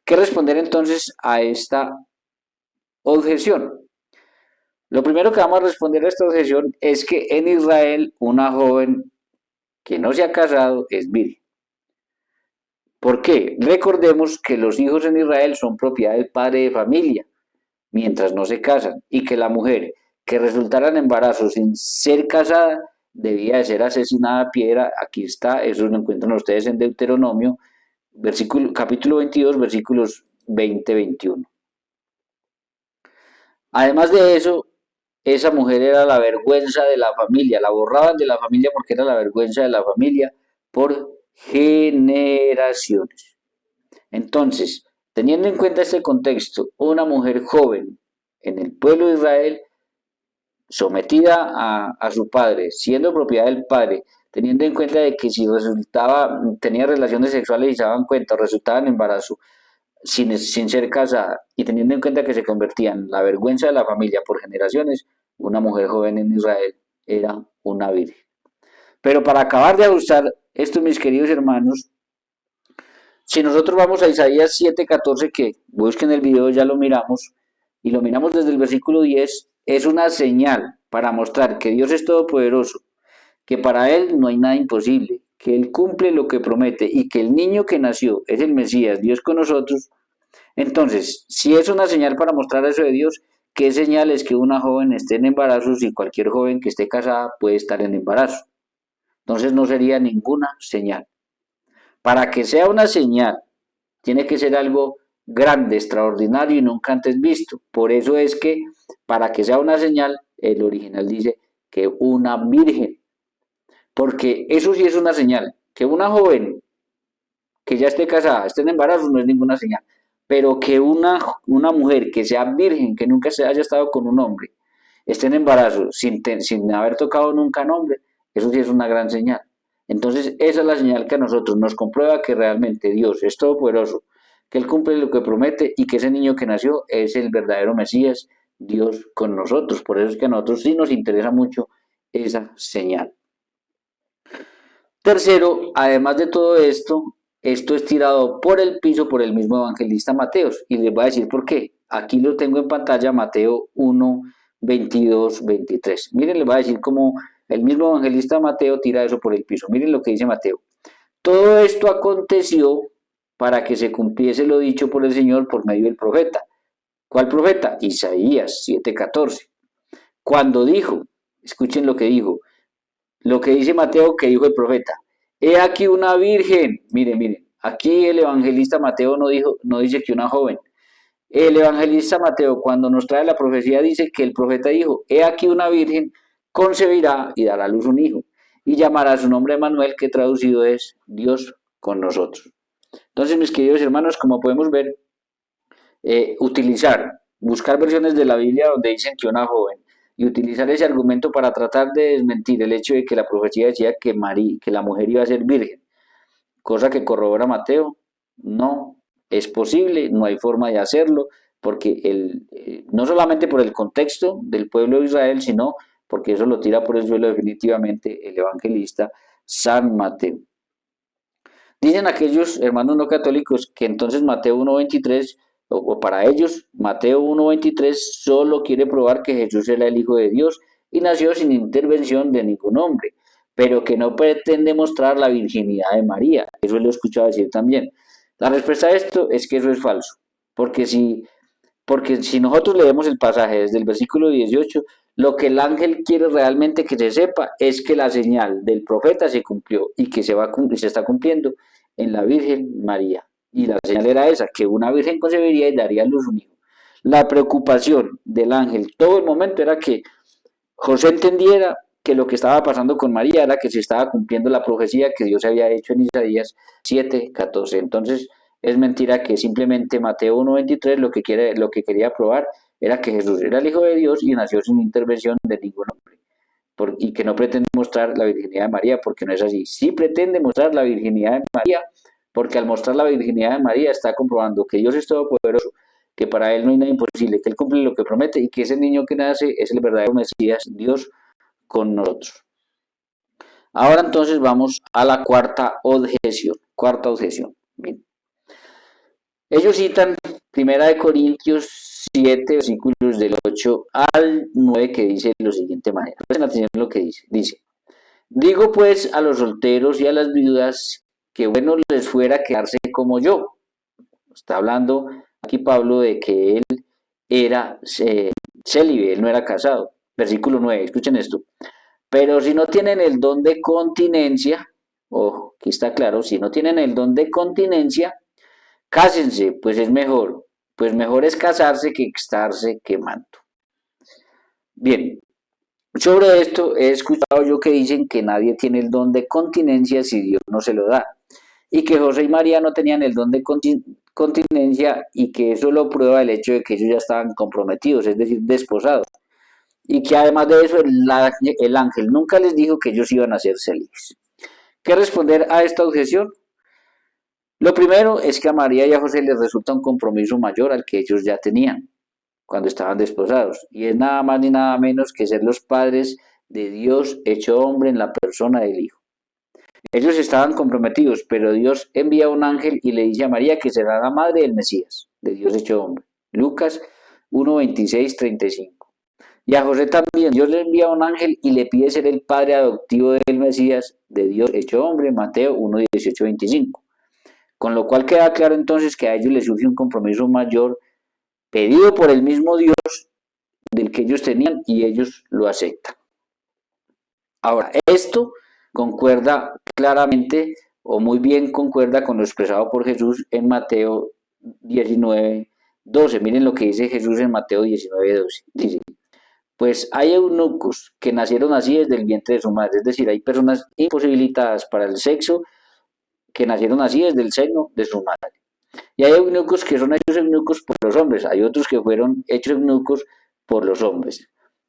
¿Qué responder entonces a esta objeción? Lo primero que vamos a responder a esta objeción es que en Israel una joven que no se ha casado es virgen. ¿Por qué? Recordemos que los hijos en Israel son propiedad del padre de familia mientras no se casan y que la mujer que resultara en embarazo sin ser casada debía de ser asesinada a piedra. Aquí está, eso lo encuentran ustedes en Deuteronomio, capítulo 22, versículos 20-21. Además de eso, esa mujer era la vergüenza de la familia, la borraban de la familia porque era la vergüenza de la familia por generaciones. Entonces, teniendo en cuenta este contexto, una mujer joven en el pueblo de Israel, sometida a su padre, siendo propiedad del padre, teniendo en cuenta de que si tenía relaciones sexuales y se daban cuenta, o resultaba en embarazo, sin ser casada, y teniendo en cuenta que se convertía en la vergüenza de la familia por generaciones, una mujer joven en Israel era una virgen. Pero para acabar de ajustar esto, mis queridos hermanos, si nosotros vamos a Isaías 7:14, que busquen el video, ya lo miramos, y lo miramos desde el versículo 10, es una señal para mostrar que Dios es todopoderoso, que para Él no hay nada imposible, que Él cumple lo que promete y que el niño que nació es el Mesías, Dios con nosotros. Entonces, si es una señal para mostrar eso de Dios, ¿qué señal es que una joven esté en embarazo si cualquier joven que esté casada puede estar en embarazo? Entonces no sería ninguna señal. Para que sea una señal, tiene que ser algo grande, extraordinario y nunca antes visto. Por eso es que para que sea una señal, el original dice que una virgen. Porque eso sí es una señal. Que una joven que ya esté casada, esté en embarazo, no es ninguna señal. Pero que una mujer que sea virgen, que nunca se haya estado con un hombre, esté en embarazo sin haber tocado nunca a un hombre, eso sí es una gran señal. Entonces, esa es la señal que a nosotros nos comprueba que realmente Dios es todopoderoso, que Él cumple lo que promete y que ese niño que nació es el verdadero Mesías, Dios con nosotros. Por eso es que a nosotros sí nos interesa mucho esa señal. Tercero, además de todo esto, esto es tirado por el piso por el mismo evangelista Mateos. Y les voy a decir por qué. Aquí lo tengo en pantalla, Mateo 1, 22, 23. Miren, les voy a decir cómo el mismo evangelista Mateo tira eso por el piso. Miren lo que dice Mateo. Todo esto aconteció para que se cumpliese lo dicho por el Señor por medio del profeta. ¿Cuál profeta? Isaías 7:14. Cuando dijo, escuchen lo que dice Mateo que dijo el profeta. He aquí una virgen. Miren, aquí el evangelista Mateo no dice que una joven. El evangelista Mateo, cuando nos trae la profecía, dice que el profeta dijo, he aquí una virgen concebirá y dará a luz un hijo, y llamará su nombre Emmanuel, que traducido es Dios con nosotros. Entonces, mis queridos hermanos, como podemos ver, buscar versiones de la Biblia donde dicen que una joven, y utilizar ese argumento para tratar de desmentir el hecho de que la profecía decía que la mujer iba a ser virgen, cosa que corrobora Mateo. No es posible, no hay forma de hacerlo, porque no solamente por el contexto del pueblo de Israel, sino porque eso lo tira por el suelo definitivamente el evangelista San Mateo. Dicen aquellos hermanos no católicos que entonces Mateo 1.23, o para ellos, Mateo 1.23 solo quiere probar que Jesús era el Hijo de Dios y nació sin intervención de ningún hombre, pero que no pretende mostrar la virginidad de María. Eso lo he escuchado decir también. La respuesta a esto es que eso es falso, porque si nosotros leemos el pasaje desde el versículo 18, lo que el ángel quiere realmente que se sepa es que la señal del profeta se cumplió y que se está cumpliendo en la Virgen María. Y la señal era esa, que una virgen concebiría y daría a luz un hijo. La preocupación del ángel todo el momento era que José entendiera que lo que estaba pasando con María era que se estaba cumpliendo la profecía que Dios había hecho en Isaías 7:14. Entonces, es mentira que simplemente Mateo 1:23 lo que quería probar era que Jesús era el Hijo de Dios y nació sin intervención de ningún hombre. Y que no pretende mostrar la virginidad de María, porque no es así. Sí pretende mostrar la virginidad de María, porque al mostrar la virginidad de María está comprobando que Dios es todopoderoso, que para él no hay nada imposible, que él cumple lo que promete y que ese niño que nace es el verdadero Mesías, Dios con nosotros. Ahora entonces vamos a la cuarta objeción. Cuarta objeción. Bien. Ellos citan 1 Corintios 7, versículos del 8 al 9, que dice de la siguiente manera. Presten atención a lo que dice. Dice, digo pues a los solteros y a las viudas que bueno les fuera quedarse como yo. Está hablando aquí Pablo de que él era célibe, él no era casado. Versículo 9, escuchen esto. Pero si no tienen el don de continencia, aquí está claro, si no tienen el don de continencia, cásense, pues mejor es casarse que estarse quemando. Bien, sobre esto he escuchado yo que dicen que nadie tiene el don de continencia si Dios no se lo da, y que José y María no tenían el don de continencia y que eso lo prueba el hecho de que ellos ya estaban comprometidos, es decir, desposados. Y que además de eso el ángel nunca les dijo que ellos iban a ser célibes. ¿Qué responder a esta objeción? Lo primero es que a María y a José les resulta un compromiso mayor al que ellos ya tenían cuando estaban desposados, y es nada más ni nada menos que ser los padres de Dios hecho hombre en la persona del Hijo. Ellos estaban comprometidos, pero Dios envía un ángel y le dice a María que será la madre del Mesías, de Dios hecho hombre. Lucas 1:26-35. Y a José también, Dios le envía un ángel y le pide ser el padre adoptivo del Mesías, de Dios hecho hombre, Mateo 1:18-25. Con lo cual queda claro entonces que a ellos les surge un compromiso mayor pedido por el mismo Dios del que ellos tenían y ellos lo aceptan. Ahora, esto concuerda claramente o muy bien concuerda con lo expresado por Jesús en Mateo 19:12. Miren lo que dice Jesús en Mateo 19:12. Dice, pues hay eunucos que nacieron así desde el vientre de su madre, es decir, hay personas imposibilitadas para el sexo que nacieron así desde el seno de su madre. Y hay eunucos que son hechos eunucos por los hombres, hay otros que fueron hechos eunucos por los hombres.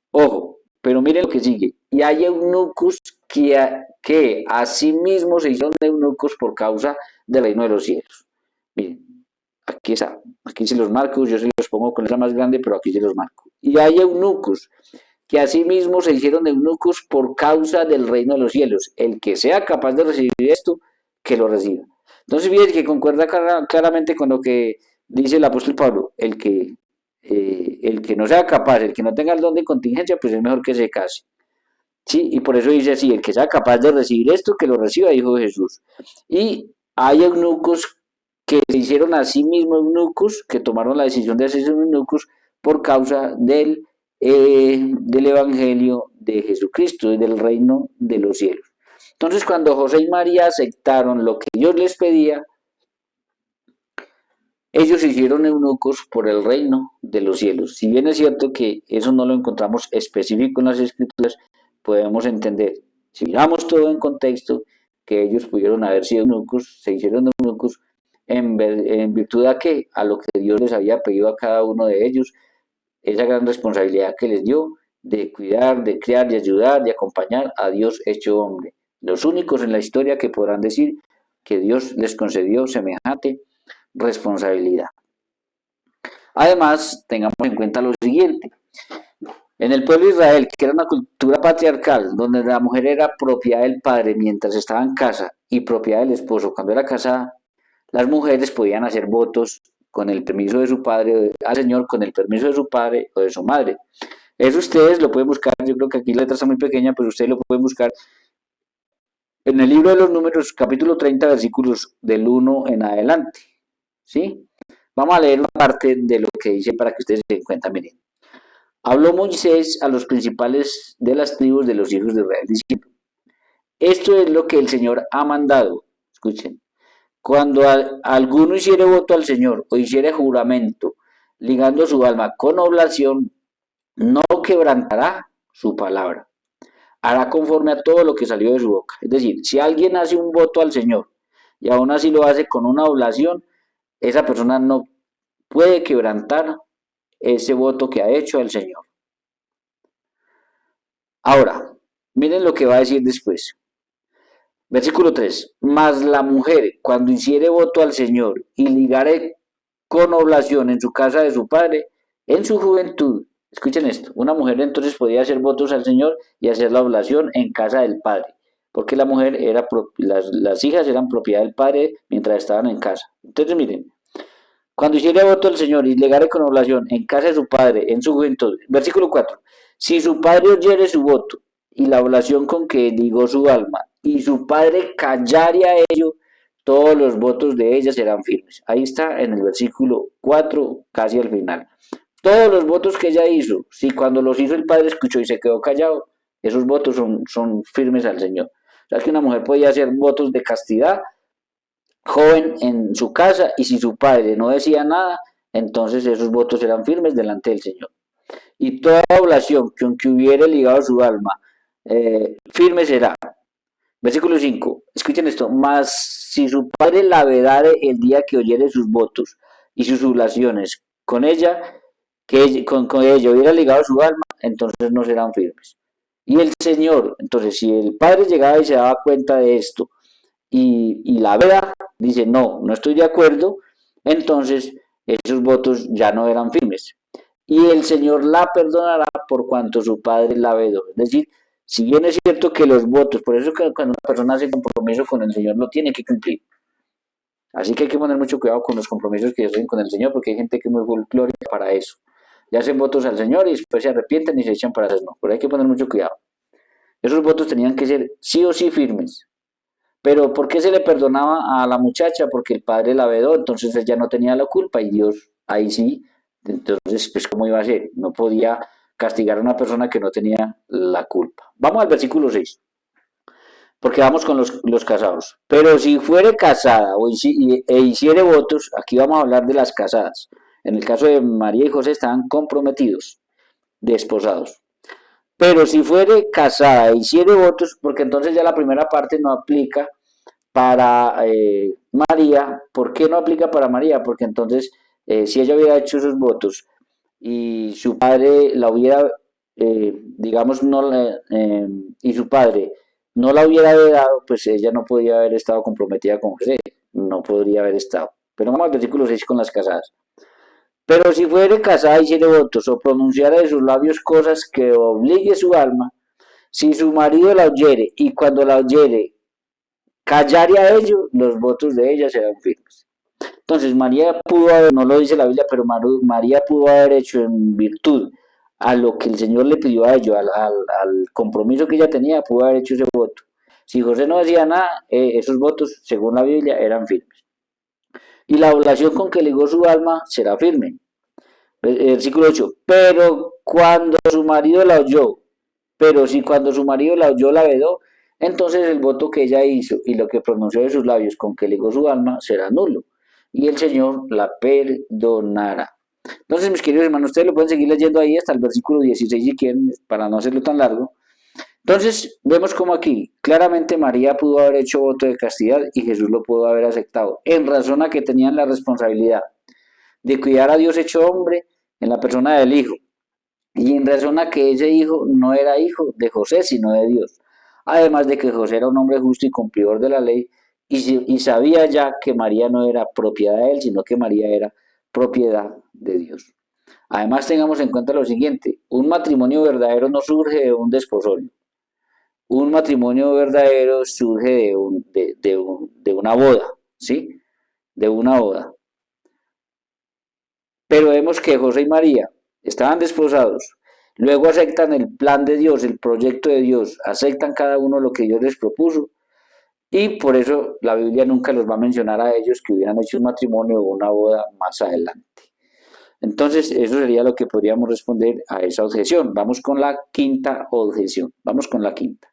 Ojo, pero miren lo que sigue. Y hay eunucos que a sí mismos se hicieron eunucos por causa del reino de los cielos. Miren, aquí está, aquí se los marco, yo se los pongo con letra más grande, pero aquí se los marco. Y hay eunucos que a sí mismos se hicieron eunucos por causa del reino de los cielos. El que sea capaz de recibir esto, que lo reciba. Entonces, bien, que concuerda claramente con lo que dice el apóstol Pablo, el que no sea capaz, el que no tenga el don de contingencia, pues es mejor que se case. Sí, y por eso dice así, el que sea capaz de recibir esto, que lo reciba, dijo Jesús. Y hay eunucos que se hicieron a sí mismos eunucos, que tomaron la decisión de hacerse eunucos por causa del evangelio de Jesucristo, del reino de los cielos. Entonces, cuando José y María aceptaron lo que Dios les pedía, ellos se hicieron eunucos por el reino de los cielos. Si bien es cierto que eso no lo encontramos específico en las Escrituras, podemos entender, si miramos todo en contexto, que ellos pudieron haber sido eunucos, se hicieron eunucos en virtud a qué, a lo que Dios les había pedido a cada uno de ellos, esa gran responsabilidad que les dio de cuidar, de criar, de ayudar, de acompañar a Dios hecho hombre. Los únicos en la historia que podrán decir que Dios les concedió semejante responsabilidad. Además, tengamos en cuenta lo siguiente. En el pueblo de Israel, que era una cultura patriarcal, donde la mujer era propiedad del padre mientras estaba en casa y propiedad del esposo cuando era casada, las mujeres podían hacer votos con el permiso de su padre al Señor, con el permiso de su padre o de su madre. Eso ustedes lo pueden buscar, yo creo que aquí la letra está muy pequeña, pero ustedes lo pueden buscar en el libro de los Números, capítulo 30, versículos del 1 en adelante. ¿Sí? Vamos a leer una parte de lo que dice para que ustedes se den cuenta. Miren. Habló Moisés a los principales de las tribus de los hijos de Israel, diciendo, esto es lo que el Señor ha mandado. Escuchen. Cuando alguno hiciere voto al Señor o hiciere juramento, ligando su alma con oblación, no quebrantará su palabra. Hará conforme a todo lo que salió de su boca. Es decir, si alguien hace un voto al Señor y aún así lo hace con una oblación, esa persona no puede quebrantar ese voto que ha hecho al Señor. Ahora, miren lo que va a decir después. Versículo 3. Mas la mujer, cuando hiciere voto al Señor y ligare con oblación en su casa de su padre, en su juventud, escuchen esto, una mujer entonces podía hacer votos al Señor y hacer la oblación en casa del padre, porque la mujer era, las hijas eran propiedad del padre mientras estaban en casa. Entonces miren, cuando hiciere voto al Señor y legare con oblación en casa de su padre, en su juventud, versículo 4, si su padre oyere su voto y la oblación con que ligó su alma, y su padre callare a ello, todos los votos de ella serán firmes. Ahí está en el versículo 4, casi al final. Todos los votos que ella hizo, si cuando los hizo el padre escuchó y se quedó callado, esos votos son firmes al Señor. O sea que una mujer podía hacer votos de castidad joven en su casa y si su padre no decía nada, entonces esos votos eran firmes delante del Señor. Y toda oblación que aunque hubiere ligado su alma, firme será. Versículo 5, escuchen esto, mas si su padre la vedare el día que oyere sus votos y sus oblaciones, con ella, con ella hubiera ligado su alma, entonces no serán firmes. Y el Señor, entonces si el padre llegaba y se daba cuenta de esto, y la veda dice, no estoy de acuerdo, entonces esos votos ya no eran firmes. Y el Señor la perdonará por cuanto su padre la vedó. Es decir, si bien es cierto que los votos, por eso que cuando una persona hace compromiso con el Señor, lo tiene que cumplir. Así que hay que poner mucho cuidado con los compromisos que hacen con el Señor, porque hay gente que es muy folclórica para eso. Le hacen votos al Señor y después se arrepienten y se echan para hacer no. Pero hay que poner mucho cuidado. Esos votos tenían que ser sí o sí firmes. Pero ¿por qué se le perdonaba a la muchacha? Porque el padre la vedó, entonces ella no tenía la culpa y Dios ahí sí, entonces pues ¿cómo iba a ser? No podía castigar a una persona que no tenía la culpa. Vamos al versículo 6, porque vamos con los casados. Pero si fuere casada e hiciere votos, aquí vamos a hablar de las casadas. En el caso de María y José estaban comprometidos, desposados. Pero si fuere casada e hiciere votos, porque entonces ya la primera parte no aplica para María. ¿Por qué no aplica para María? Porque entonces si ella hubiera hecho esos votos y su padre la hubiera, digamos, y su padre no la hubiera dado, pues ella no podría haber estado comprometida con José, no podría haber estado. Pero vamos al versículo 6 con las casadas. Pero si fuere casada y hiciere votos o pronunciara de sus labios cosas que obligue su alma, si su marido la oyere y cuando la oyere callare a ello, los votos de ella serán firmes. Entonces María pudo haber, no lo dice la Biblia, pero María pudo haber hecho en virtud a lo que el Señor le pidió a ellos, al compromiso que ella tenía, pudo haber hecho ese voto. Si José no hacía nada, esos votos, según la Biblia, eran firmes. Y la oblación con que ligó su alma será firme. Versículo 8. Pero cuando su marido la oyó, pero si cuando su marido la oyó la vedó, entonces el voto que ella hizo y lo que pronunció de sus labios con que ligó su alma será nulo, y el Señor la perdonará. Entonces, mis queridos hermanos, ustedes lo pueden seguir leyendo ahí hasta el versículo 16 si quieren, para no hacerlo tan largo. Entonces, vemos como aquí, claramente María pudo haber hecho voto de castidad y Jesús lo pudo haber aceptado, en razón a que tenían la responsabilidad de cuidar a Dios hecho hombre en la persona del Hijo, y en razón a que ese hijo no era hijo de José, sino de Dios. Además de que José era un hombre justo y cumplidor de la ley, y sabía ya que María no era propiedad de él, sino que María era propiedad de Dios. Además, tengamos en cuenta lo siguiente, un matrimonio verdadero no surge de un desposorio. Un matrimonio verdadero surge de una boda, ¿sí? De una boda. Pero vemos que José y María estaban desposados, luego aceptan el plan de Dios, el proyecto de Dios, aceptan cada uno lo que Dios les propuso y por eso la Biblia nunca los va a mencionar a ellos que hubieran hecho un matrimonio o una boda más adelante. Entonces, eso sería lo que podríamos responder a esa objeción. Vamos con la quinta objeción. Vamos con la quinta.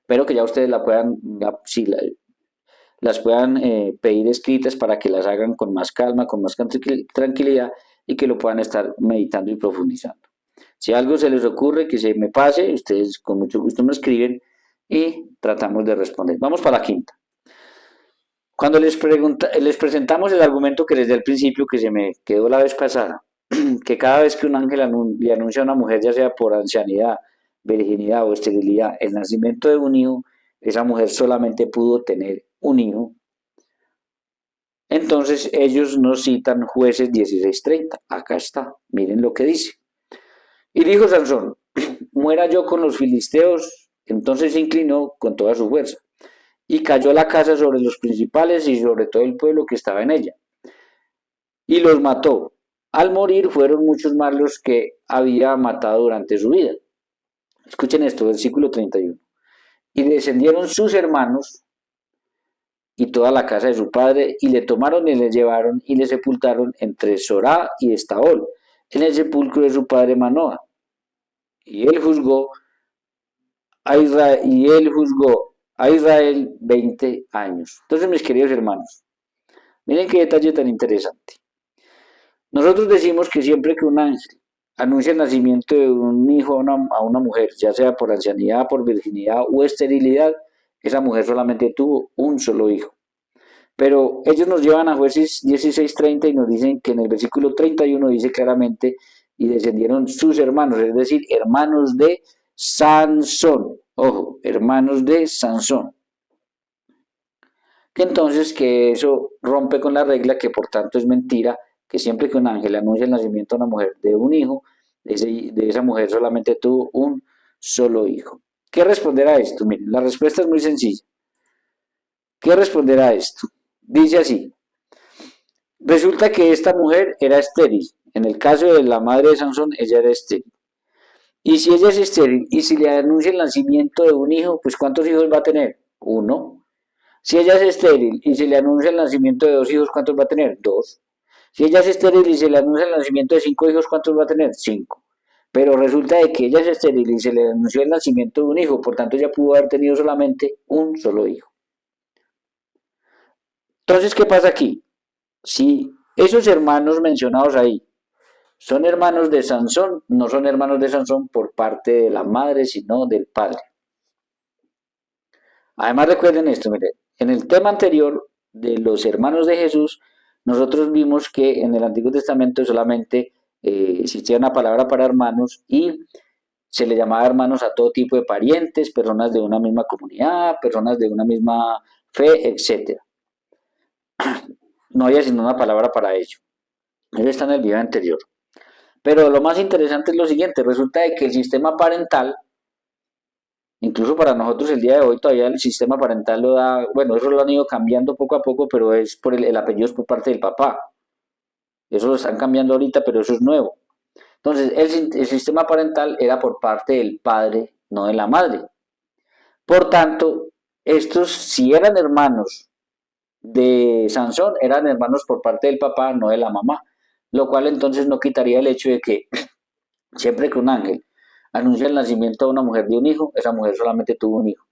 Espero que ya ustedes las puedan pedir escritas para que las hagan con más calma, con más tranquilidad y que lo puedan estar meditando y profundizando. Si algo se les ocurre que se me pase, ustedes con mucho gusto me escriben y tratamos de responder. Vamos para la quinta. Cuando les presentamos el argumento que les di al principio, que se me quedó la vez pasada, que cada vez que un ángel le anuncia a una mujer, ya sea por ancianidad, virginidad o esterilidad, el nacimiento de un hijo, esa mujer solamente pudo tener un hijo. Entonces ellos nos citan Jueces 16:30. Acá está, miren lo que dice. Y dijo Sansón, muera yo con los filisteos. Entonces se inclinó con toda su fuerza y cayó la casa sobre los principales y sobre todo el pueblo que estaba en ella, y los mató. Al morir fueron muchos más los que había matado durante su vida. Escuchen esto, versículo 31. Y descendieron sus hermanos y toda la casa de su padre, y le tomaron y le llevaron y le sepultaron entre Sorá y Estaol, en el sepulcro de su padre Manoah. Y él juzgó a Israel 20 años. Entonces, mis queridos hermanos, miren qué detalle tan interesante. Nosotros decimos que siempre que un ángel anuncia el nacimiento de un hijo a una mujer, ya sea por ancianidad, por virginidad o esterilidad, esa mujer solamente tuvo un solo hijo. Pero ellos nos llevan a Jueces 16:30 y nos dicen que en el versículo 31 dice claramente, y descendieron sus hermanos, es decir, hermanos de Sansón. Ojo, hermanos de Sansón. Que entonces que eso rompe con la regla, que por tanto es mentira, que siempre que un ángel anuncia el nacimiento de una mujer de un hijo, de esa mujer solamente tuvo un solo hijo. ¿Qué responder a esto? Miren, la respuesta es muy sencilla. ¿Qué responder a esto? Dice así, resulta que esta mujer era estéril. En el caso de la madre de Sansón, ella era estéril. Y si ella es estéril y si le anuncia el nacimiento de un hijo, pues ¿cuántos hijos va a tener? Uno. Si ella es estéril y se le anuncia el nacimiento de dos hijos, ¿cuántos va a tener? Dos. Si ella es estéril y se le anuncia el nacimiento de cinco hijos, ¿cuántos va a tener? Cinco. Pero resulta de que ella es estéril y se le anunció el nacimiento de un hijo, por tanto ella pudo haber tenido solamente un solo hijo. Entonces, ¿qué pasa aquí? Si esos hermanos mencionados ahí son hermanos de Sansón, no son hermanos de Sansón por parte de la madre, sino del padre. Además recuerden esto, miren, en el tema anterior de los hermanos de Jesús, nosotros vimos que en el Antiguo Testamento solamente existía una palabra para hermanos y se le llamaba hermanos a todo tipo de parientes, personas de una misma comunidad, personas de una misma fe, etc. No había sino una palabra para ello. Eso está en el video anterior. Pero lo más interesante es lo siguiente, resulta de que el sistema parental, incluso para nosotros el día de hoy todavía el sistema parental lo da, bueno, eso lo han ido cambiando poco a poco, pero es por el apellido es por parte del papá. Eso lo están cambiando ahorita, pero eso es nuevo. Entonces, el sistema parental era por parte del padre, no de la madre. Por tanto, estos, si eran hermanos de Sansón, eran hermanos por parte del papá, no de la mamá. Lo cual entonces no quitaría el hecho de que siempre que un ángel anuncia el nacimiento de una mujer de un hijo, esa mujer solamente tuvo un hijo.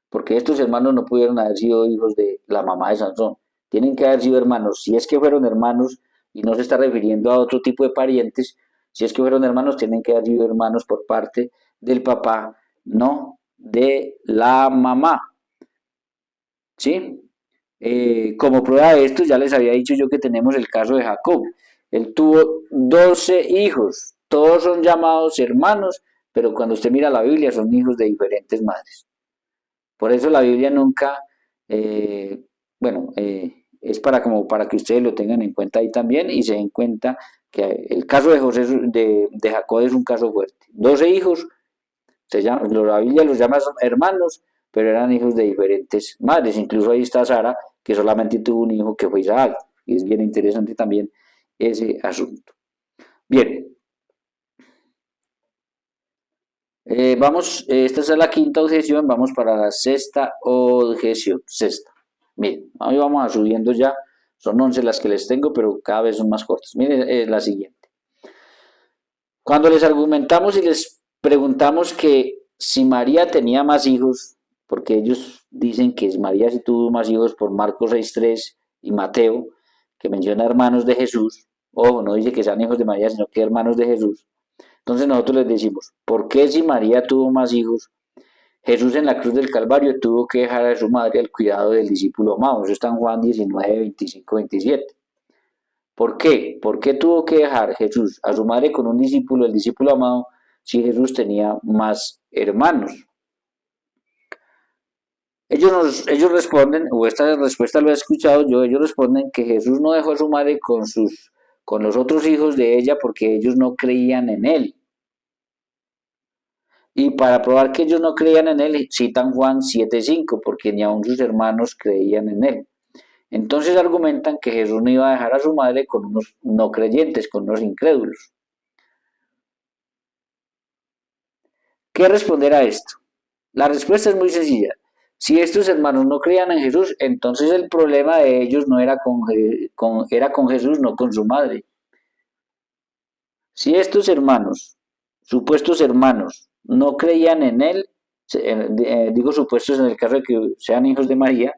Porque estos hermanos no pudieron haber sido hijos de la mamá de Sansón. Tienen que haber sido hermanos. Si es que fueron hermanos, y no se está refiriendo a otro tipo de parientes, si es que fueron hermanos, tienen que haber sido hermanos por parte del papá, no de la mamá. ¿Sí? Como prueba de esto, ya les había dicho yo que tenemos el caso de Jacob. Él tuvo 12 hijos, todos son llamados hermanos, pero cuando usted mira la Biblia son hijos de diferentes madres. Por eso la Biblia nunca, bueno, es para que ustedes lo tengan en cuenta ahí también y se den cuenta que el caso de José de Jacob es un caso fuerte. 12 hijos, la Biblia los llama hermanos, pero eran hijos de diferentes madres. Incluso ahí está Sara, que solamente tuvo un hijo que fue Isaac. Y es bien interesante también ese asunto. Bien, esta es la quinta objeción, vamos para la sexta objeción. Sexta. Miren, hoy vamos a subiendo ya, son 11 las que les tengo, pero cada vez son más cortas. Miren, es la siguiente. Cuando les argumentamos y les preguntamos que si María tenía más hijos, porque ellos dicen que María sí tuvo más hijos por Marcos 6.3 y Mateo, que menciona hermanos de Jesús, ojo, no dice que sean hijos de María, sino que hermanos de Jesús. Entonces nosotros les decimos, ¿por qué si María tuvo más hijos, Jesús en la cruz del Calvario tuvo que dejar a su madre al cuidado del discípulo amado? Eso está en Juan 19, 25, 27. ¿Por qué? ¿Por qué tuvo que dejar Jesús a su madre con un discípulo, el discípulo amado, si Jesús tenía más hermanos? Ellos responden, o esta respuesta lo he escuchado yo, ellos responden que Jesús no dejó a su madre con los otros hijos de ella porque ellos no creían en él. Y para probar que ellos no creían en él, citan Juan 7:5, porque ni aun sus hermanos creían en él. Entonces argumentan que Jesús no iba a dejar a su madre con unos no creyentes, con unos incrédulos. ¿Qué responder a esto? La respuesta es muy sencilla. Si estos hermanos no creían en Jesús, entonces el problema de ellos no era era con Jesús, no con su madre. Si estos hermanos, supuestos hermanos, no creían en él, digo supuestos en el caso de que sean hijos de María,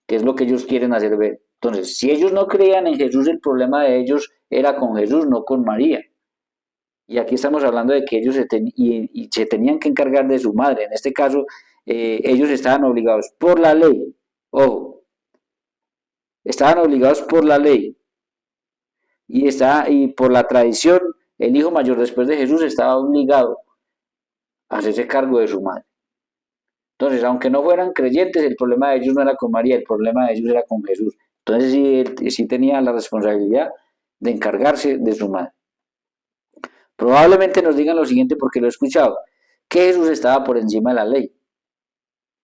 que es lo que ellos quieren hacer ver. Entonces, si ellos no creían en Jesús, el problema de ellos era con Jesús, no con María. Y aquí estamos hablando de que ellos se tenían que encargar de su madre. En este caso, ellos estaban obligados por la ley. Ojo, estaban obligados por la ley y por la tradición. El hijo mayor después de Jesús estaba obligado a hacerse cargo de su madre. Entonces, aunque no fueran creyentes, el problema de ellos no era con María, el problema de ellos era con Jesús. Entonces, sí tenía la responsabilidad de encargarse de su madre. Probablemente nos digan lo siguiente porque lo he escuchado, que Jesús estaba por encima de la ley.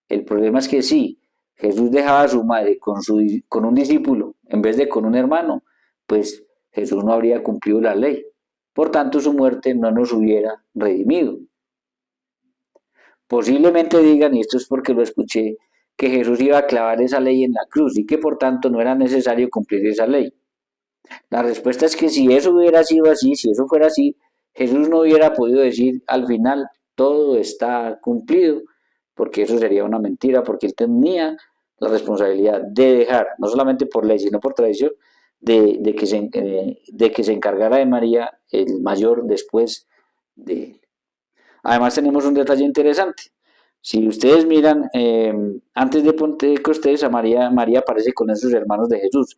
El problema es que sí, Jesús dejaba a su madre con un discípulo en vez de con un hermano, pues Jesús no habría cumplido la ley. Por tanto, su muerte no nos hubiera redimido. Posiblemente digan, y esto es porque lo escuché, que Jesús iba a clavar esa ley en la cruz y que por tanto no era necesario cumplir esa ley. La respuesta es que si eso hubiera sido así, si eso fuera así, Jesús no hubiera podido decir al final todo está cumplido, porque eso sería una mentira, porque él tenía la responsabilidad de dejar, no solamente por ley, sino por tradición, de que se encargara de María el mayor después de él. Además tenemos un detalle interesante. Si ustedes miran, antes de Pentecostés, María aparece con esos hermanos de Jesús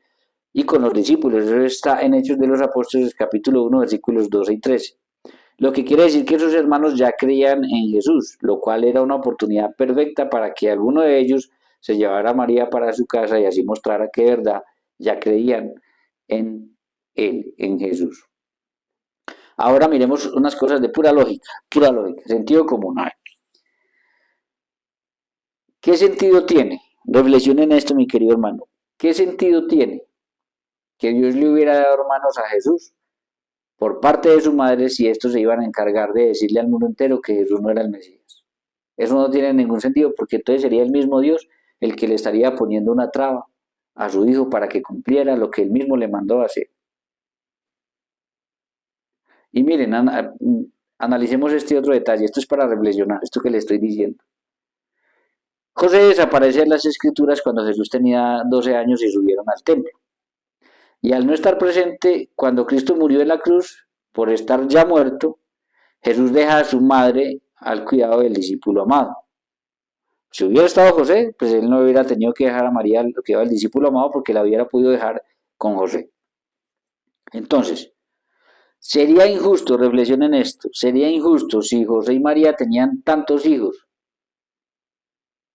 y con los discípulos. Eso está en Hechos de los Apóstoles, capítulo 1, versículos 12 y 13. Lo que quiere decir que esos hermanos ya creían en Jesús, lo cual era una oportunidad perfecta para que alguno de ellos se llevara a María para su casa y así mostrara que de verdad ya creían en él, en Jesús. Ahora miremos unas cosas de pura lógica, sentido común. A ver. ¿Qué sentido tiene? Reflexionen esto, mi querido hermano. ¿Qué sentido tiene que Dios le hubiera dado hermanos a Jesús por parte de su madre si estos se iban a encargar de decirle al mundo entero que Jesús no era el Mesías? Eso no tiene ningún sentido porque entonces sería el mismo Dios el que le estaría poniendo una traba a su hijo para que cumpliera lo que él mismo le mandó a hacer. Y miren, analicemos este otro detalle, esto es para reflexionar, esto que le estoy diciendo. José desaparece en las escrituras cuando Jesús tenía 12 años y subieron al templo. Y al no estar presente cuando Cristo murió en la cruz, por estar ya muerto, Jesús deja a su madre al cuidado del discípulo amado. Si hubiera estado José, pues él no hubiera tenido que dejar a María al cuidado del discípulo amado porque la hubiera podido dejar con José. Entonces, sería injusto, reflexionen esto, sería injusto si José y María tenían tantos hijos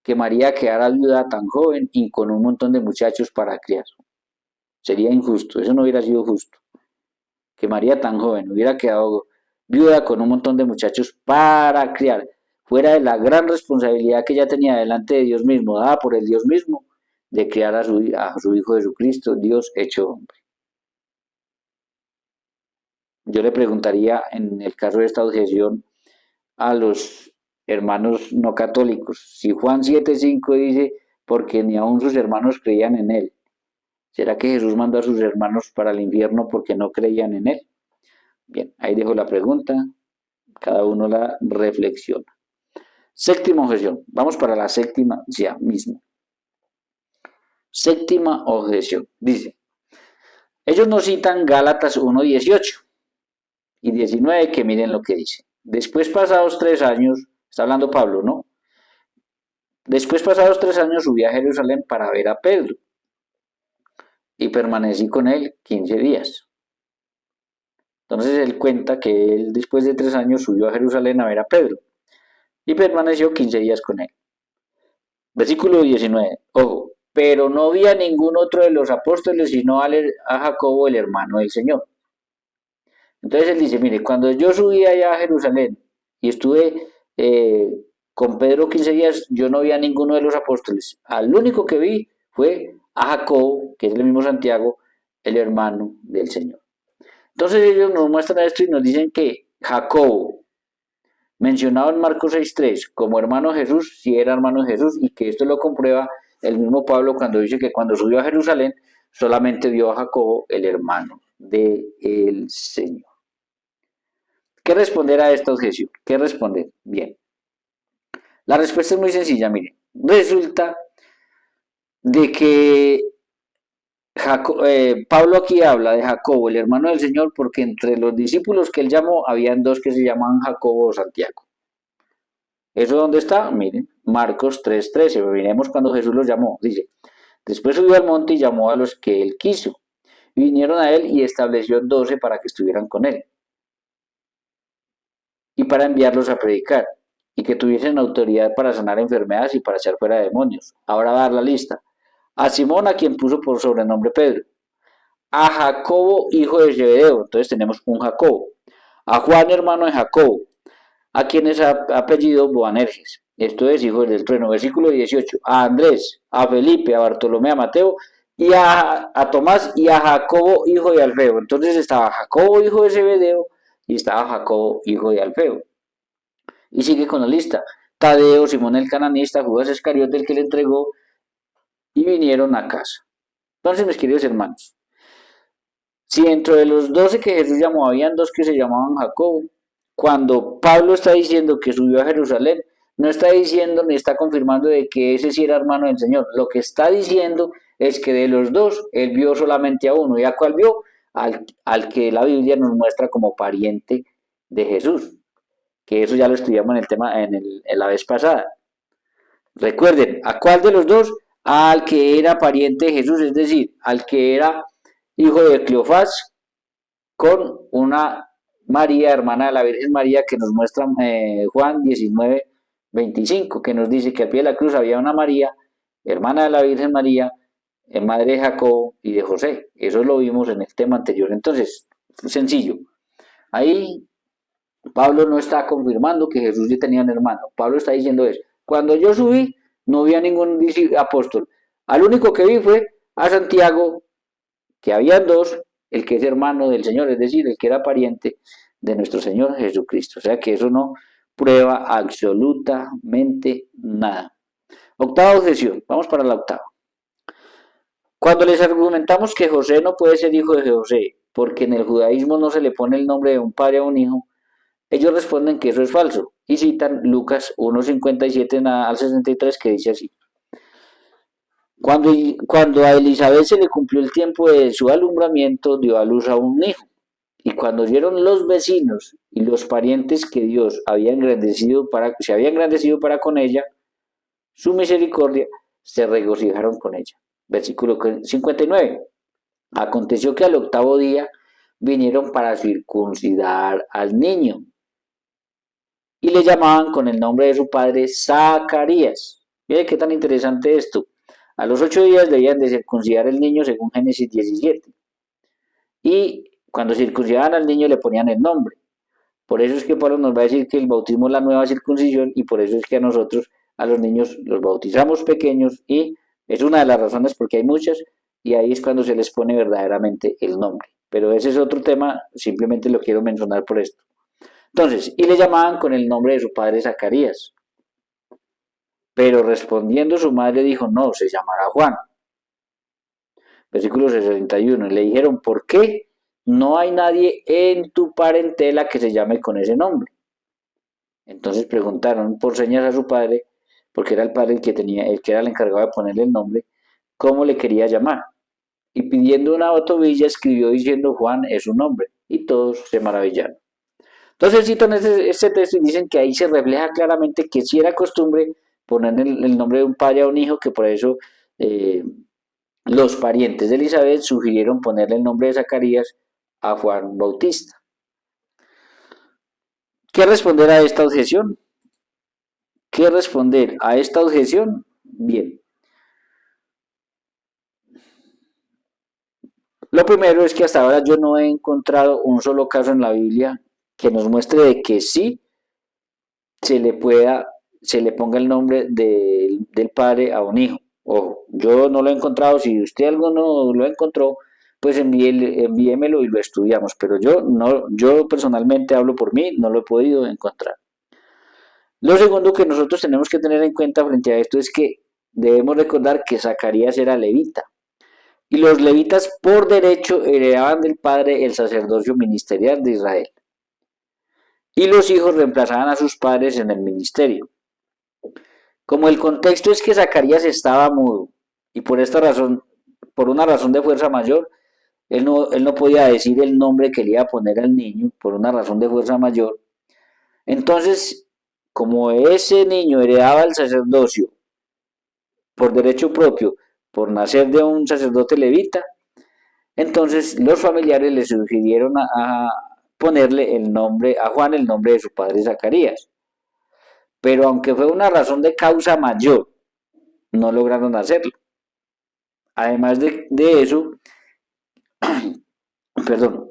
que María quedara viuda tan joven y con un montón de muchachos para criar. Sería injusto, eso no hubiera sido justo. Que María tan joven hubiera quedado viuda con un montón de muchachos para criar, fuera de la gran responsabilidad que ella tenía delante de Dios mismo, dada por el Dios mismo, de criar a su Hijo Jesucristo, Dios hecho hombre. Yo le preguntaría, en el caso de esta objeción, a los hermanos no católicos, si Juan 7:5 dice, porque ni aun sus hermanos creían en él, ¿será que Jesús mandó a sus hermanos para el infierno porque no creían en él? Bien, ahí dejo la pregunta, cada uno la reflexiona. Séptima objeción, vamos para la séptima ya mismo. Séptima objeción, dice, ellos nos citan Gálatas 1:18 y 19, que miren lo que dice. Después pasados 3 años, está hablando Pablo, ¿no? Después pasados 3 años subí a Jerusalén para ver a Pedro y permanecí con él 15 días. Entonces él cuenta que él después de 3 años subió a Jerusalén a ver a Pedro y permaneció 15 días con él. Versículo 19, ojo, pero no vi a ningún otro de los apóstoles sino a Jacobo, el hermano del Señor. Entonces él dice, mire, cuando yo subí allá a Jerusalén y estuve con Pedro 15 días, yo no vi a ninguno de los apóstoles. Al único que vi fue a Jacobo, que es el mismo Santiago, el hermano del Señor. Entonces ellos nos muestran esto y nos dicen que Jacobo, mencionado en Marcos 6:3 como hermano de Jesús, sí era hermano de Jesús, y que esto lo comprueba el mismo Pablo cuando dice que cuando subió a Jerusalén solamente vio a Jacobo, el hermano del Señor. ¿Qué responder a esta objeción? ¿Qué responder? Bien. La respuesta es muy sencilla, miren. Resulta de que Pablo aquí habla de Jacobo, el hermano del Señor, porque entre los discípulos que él llamó, habían dos que se llamaban Jacobo o Santiago. ¿Eso dónde está? Miren, Marcos 3:13, miremos cuando Jesús los llamó. Dice, después subió al monte y llamó a los que él quiso. Y vinieron a él y estableció 12 para que estuvieran con él. Y para enviarlos a predicar. Y que tuviesen autoridad para sanar enfermedades y para echar fuera demonios. Ahora va a dar la lista. A Simón, a quien puso por sobrenombre Pedro. A Jacobo, hijo de Zebedeo. Entonces tenemos un Jacobo. A Juan, hermano de Jacobo, a quien es apellido Boanerges. Esto es hijos del trueno. Versículo 18. A Andrés, a Felipe, a Bartolomé, a Mateo, y a Tomás y a Jacobo, hijo de Alfeo. Entonces estaba Jacobo, hijo de Zebedeo, y estaba Jacobo, hijo de Alfeo. Y sigue con la lista. Tadeo, Simón el cananista, Judas Iscariote, el que le entregó, y vinieron a casa. Entonces, mis queridos hermanos, si dentro de los 12 que Jesús llamó, habían dos que se llamaban Jacobo, cuando Pablo está diciendo que subió a Jerusalén, no está diciendo ni está confirmando de que ese sí era hermano del Señor. Lo que está diciendo es que de los dos, él vio solamente a uno. ¿Y a cuál vio? Al que la Biblia nos muestra como pariente de Jesús. Que eso ya lo estudiamos en el tema en la vez pasada. Recuerden, ¿a cuál de los dos? Al que era pariente de Jesús, es decir, al que era hijo de Cleofás, con una María, hermana de la Virgen María, que nos muestra Juan 19:25, que nos dice que al pie de la cruz había una María, hermana de la Virgen María, madre de Jacobo y de José. Eso lo vimos en el tema anterior. Entonces, sencillo. Ahí Pablo no está confirmando que Jesús ya tenía un hermano. Pablo está diciendo eso. Cuando yo subí, no vi a ningún apóstol. Al único que vi fue a Santiago, que habían dos, el que es hermano del Señor, es decir, el que era pariente de nuestro Señor Jesucristo. O sea que eso no prueba absolutamente nada. Octava objeción. Vamos para la octava. Cuando les argumentamos que José no puede ser hijo de José, porque en el judaísmo no se le pone el nombre de un padre a un hijo, ellos responden que eso es falso y citan Lucas 1:57 al 63, que dice así. Cuando a Elizabeth se le cumplió el tiempo de su alumbramiento, dio a luz a un hijo. Y cuando vieron los vecinos y los parientes que Dios se había engrandecido para con ella, su misericordia, se regocijaron con ella. Versículo 59. Aconteció que al octavo día vinieron para circuncidar al niño y le llamaban con el nombre de su padre Zacarías. Mire qué tan interesante esto. A los 8 días debían de circuncidar el niño según Génesis 17. Y cuando circuncidaban al niño le ponían el nombre. Por eso es que Pablo nos va a decir que el bautismo es la nueva circuncisión y por eso es que a nosotros, a los niños, los bautizamos pequeños y es una de las razones porque hay muchas y ahí es cuando se les pone verdaderamente el nombre. Pero ese es otro tema, simplemente lo quiero mencionar por esto. Entonces, y le llamaban con el nombre de su padre Zacarías. Pero respondiendo su madre dijo, no, se llamará Juan. Versículo 61. Y le dijeron, ¿por qué? No hay nadie en tu parentela que se llame con ese nombre. Entonces preguntaron por señas a su padre, porque era el padre el que era el encargado de ponerle el nombre, cómo le quería llamar. Y pidiendo una botovilla escribió diciendo Juan es su nombre. Y todos se maravillaron. Entonces citan este texto y dicen que ahí se refleja claramente que si era costumbre poner el nombre de un padre a un hijo, que por eso los parientes de Elizabeth sugirieron ponerle el nombre de Zacarías a Juan Bautista. ¿Qué responder a esta objeción? ¿Qué responder a esta objeción? Bien. Lo primero es que hasta ahora yo no he encontrado un solo caso en la Biblia que nos muestre de que sí se le ponga el nombre del padre a un hijo. Ojo, yo no lo he encontrado, si usted algo no lo encontró, pues envíemelo y lo estudiamos, pero yo personalmente hablo por mí, no lo he podido encontrar. Lo segundo que nosotros tenemos que tener en cuenta frente a esto es que debemos recordar que Zacarías era levita. Y los levitas por derecho heredaban del padre el sacerdocio ministerial de Israel. Y los hijos reemplazaban a sus padres en el ministerio. Como el contexto es que Zacarías estaba mudo y por esta razón, por una razón de fuerza mayor, él no podía decir el nombre que le iba a poner al niño por una razón de fuerza mayor. Entonces, como ese niño heredaba el sacerdocio por derecho propio, por nacer de un sacerdote levita, entonces los familiares le sugirieron a ponerle el nombre a Juan, el nombre de su padre Zacarías. Pero aunque fue una razón de causa mayor, no lograron hacerlo. Además de eso, perdón,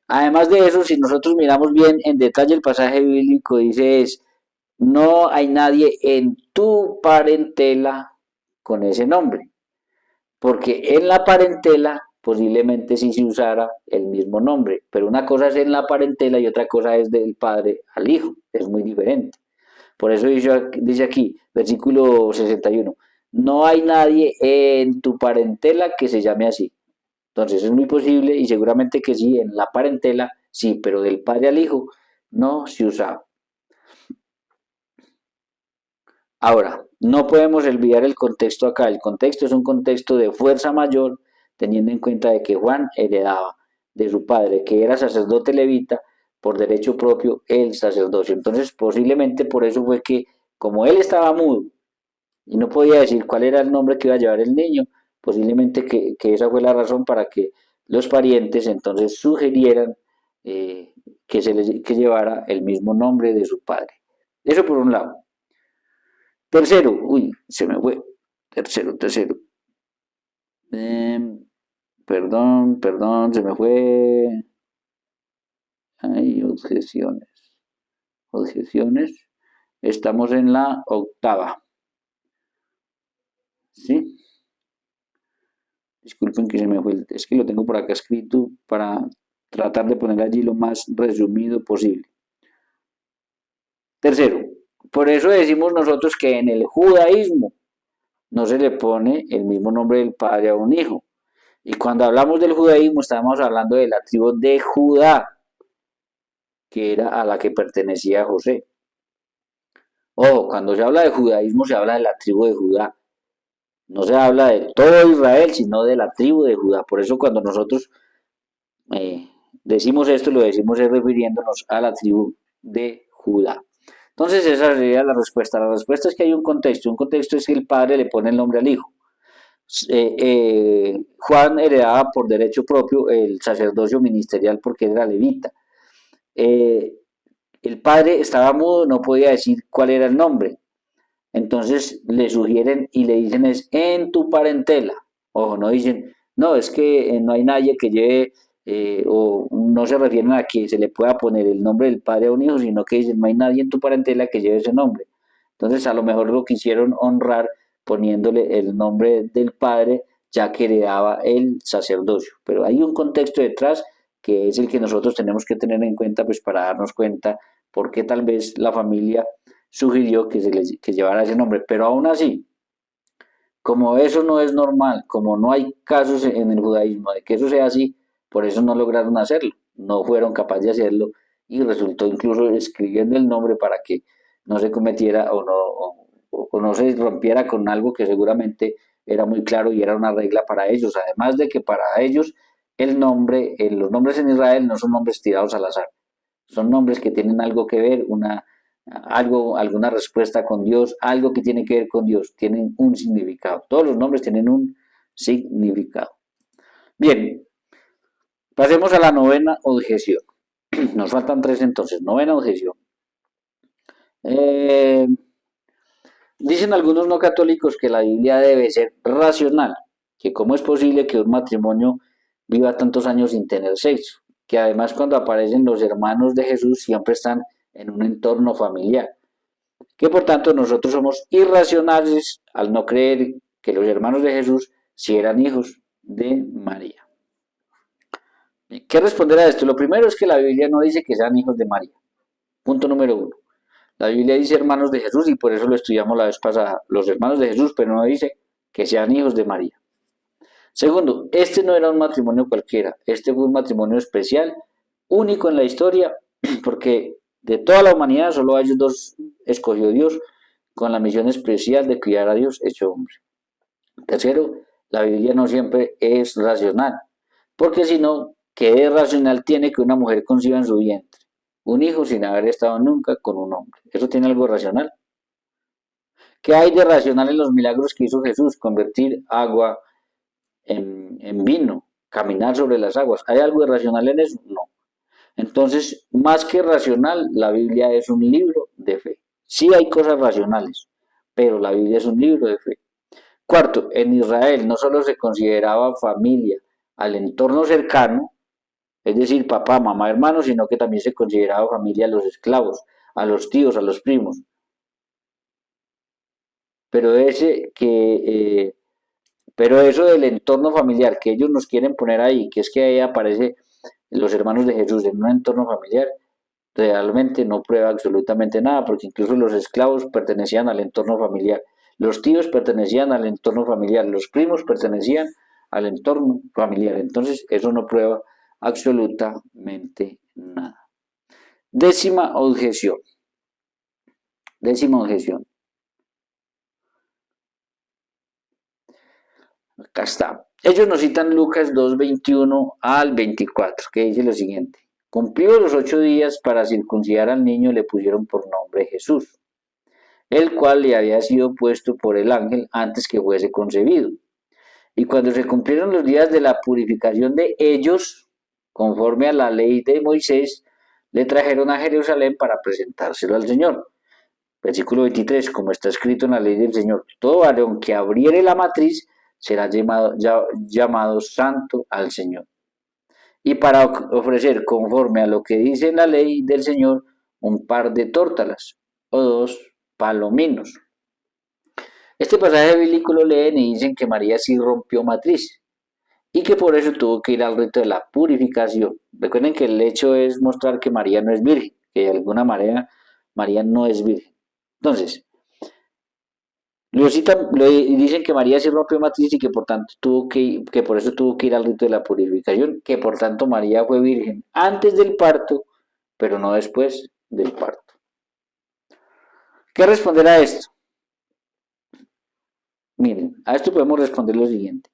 además de eso, si nosotros miramos bien en detalle el pasaje bíblico, dice no hay nadie en tu parentela con ese nombre, porque en la parentela posiblemente sí se usara el mismo nombre, pero una cosa es en la parentela y otra cosa es del padre al hijo, es muy diferente. Por eso dice aquí, versículo 61, no hay nadie en tu parentela que se llame así. Entonces es muy posible y seguramente que sí, en la parentela sí, pero del padre al hijo no se usaba. Ahora, no podemos olvidar el contexto acá. El contexto es un contexto de fuerza mayor, teniendo en cuenta de que Juan heredaba de su padre, que era sacerdote levita, por derecho propio el sacerdocio. Entonces, posiblemente por eso fue que, como él estaba mudo y no podía decir cuál era el nombre que iba a llevar el niño, posiblemente que esa fue la razón para que los parientes entonces sugirieran que llevara el mismo nombre de su padre. Eso por un lado. Tercero, uy, se me fue. Tercero. Perdón, se me fue. Hay objeciones. Objeciones. Estamos en la octava. ¿Sí? Disculpen que se me fue. Es que lo tengo por acá escrito para tratar de poner allí lo más resumido posible. Tercero, por eso decimos nosotros que en el judaísmo no se le pone el mismo nombre del padre a un hijo. Y cuando hablamos del judaísmo estamos hablando de la tribu de Judá, que era a la que pertenecía José. Ojo, cuando se habla de judaísmo se habla de la tribu de Judá. No se habla de todo Israel, sino de la tribu de Judá. Por eso cuando nosotros decimos esto, lo decimos refiriéndonos a la tribu de Judá. Entonces esa sería la respuesta. La respuesta es que hay un contexto. Un contexto es que el padre le pone el nombre al hijo. Juan heredaba por derecho propio el sacerdocio ministerial porque era levita. El padre estaba mudo, no podía decir cuál era el nombre. Entonces le sugieren y le dicen es en tu parentela. Ojo, no dicen, no, es que no hay nadie que lleve, o no se refieren a que se le pueda poner el nombre del padre a un hijo, sino que dicen, no hay nadie en tu parentela que lleve ese nombre. Entonces a lo mejor lo quisieron honrar poniéndole el nombre del padre, ya que heredaba el sacerdocio. Pero hay un contexto detrás que es el que nosotros tenemos que tener en cuenta, pues para darnos cuenta por qué tal vez la familia sugirió que llevara ese nombre. Pero aún así, como eso no es normal, como no hay casos en el judaísmo de que eso sea así, por eso no lograron hacerlo, no fueron capaces de hacerlo y resultó incluso escribiendo el nombre para que no se cometiera o no se rompiera con algo que seguramente era muy claro y era una regla para ellos. Además de que para ellos el nombre, los nombres en Israel no son nombres tirados al azar, son nombres que tienen algo que ver, alguna respuesta con Dios, algo que tiene que ver con Dios, tienen un significado. Todos los nombres tienen un significado. Bien, pasemos a la novena objeción. Nos faltan tres entonces. Novena objeción. Eh, Dicen algunos no católicos que la Biblia debe ser racional, que cómo es posible que un matrimonio viva tantos años sin tener sexo, que además cuando aparecen los hermanos de Jesús siempre están en un entorno familiar, que por tanto nosotros somos irracionales al no creer que los hermanos de Jesús sí eran hijos de María. ¿Qué responder a esto? Lo primero es que la Biblia no dice que sean hijos de María. Punto número uno. La Biblia dice hermanos de Jesús y por eso lo estudiamos la vez pasada, los hermanos de Jesús, pero no dice que sean hijos de María. Segundo, este no era un matrimonio cualquiera, este fue un matrimonio especial, único en la historia, porque de toda la humanidad solo a ellos dos escogió Dios con la misión especial de criar a Dios hecho hombre. Tercero, la Biblia no siempre es racional, porque si no, ¿qué racional tiene que una mujer conciba en su vientre un hijo sin haber estado nunca con un hombre? ¿Eso tiene algo racional? ¿Qué hay de racional en los milagros que hizo Jesús? Convertir agua en vino, caminar sobre las aguas. ¿Hay algo de racional en eso? No. Entonces, más que racional, la Biblia es un libro de fe. Sí hay cosas racionales, pero la Biblia es un libro de fe. Cuarto, en Israel no solo se consideraba familia al entorno cercano, es decir, papá, mamá, hermanos, sino que también se consideraba familia a los esclavos, a los tíos, a los primos. Pero pero eso del entorno familiar que ellos nos quieren poner ahí, que es que ahí aparece los hermanos de Jesús en un entorno familiar, realmente no prueba absolutamente nada, porque incluso los esclavos pertenecían al entorno familiar, los tíos pertenecían al entorno familiar, los primos pertenecían al entorno familiar. Entonces, eso no prueba absolutamente nada. Décima objeción. Décima objeción. Acá está. Ellos nos citan Lucas 2:21 al 24, que dice lo siguiente. Cumplidos los 8 días para circuncidar al niño, le pusieron por nombre Jesús, el cual le había sido puesto por el ángel antes que fuese concebido. Y cuando se cumplieron los días de la purificación de ellos, conforme a la ley de Moisés, le trajeron a Jerusalén para presentárselo al Señor. Versículo 23, como está escrito en la ley del Señor, todo varón que abriere la matriz será llamado santo al Señor. Y para ofrecer, conforme a lo que dice en la ley del Señor, un par de tórtalas o 2 palominos. Este pasaje bíblico lo leen y dicen que María sí rompió matriz y que por eso tuvo que ir al rito de la purificación. Recuerden que el hecho es mostrar que María no es virgen, que de alguna manera María no es virgen. Entonces, dicen que María sí rompió matriz y que por tanto que por eso tuvo que ir al rito de la purificación, que por tanto María fue virgen antes del parto, pero no después del parto. ¿Qué responder a esto? Miren, a esto podemos responder lo siguiente.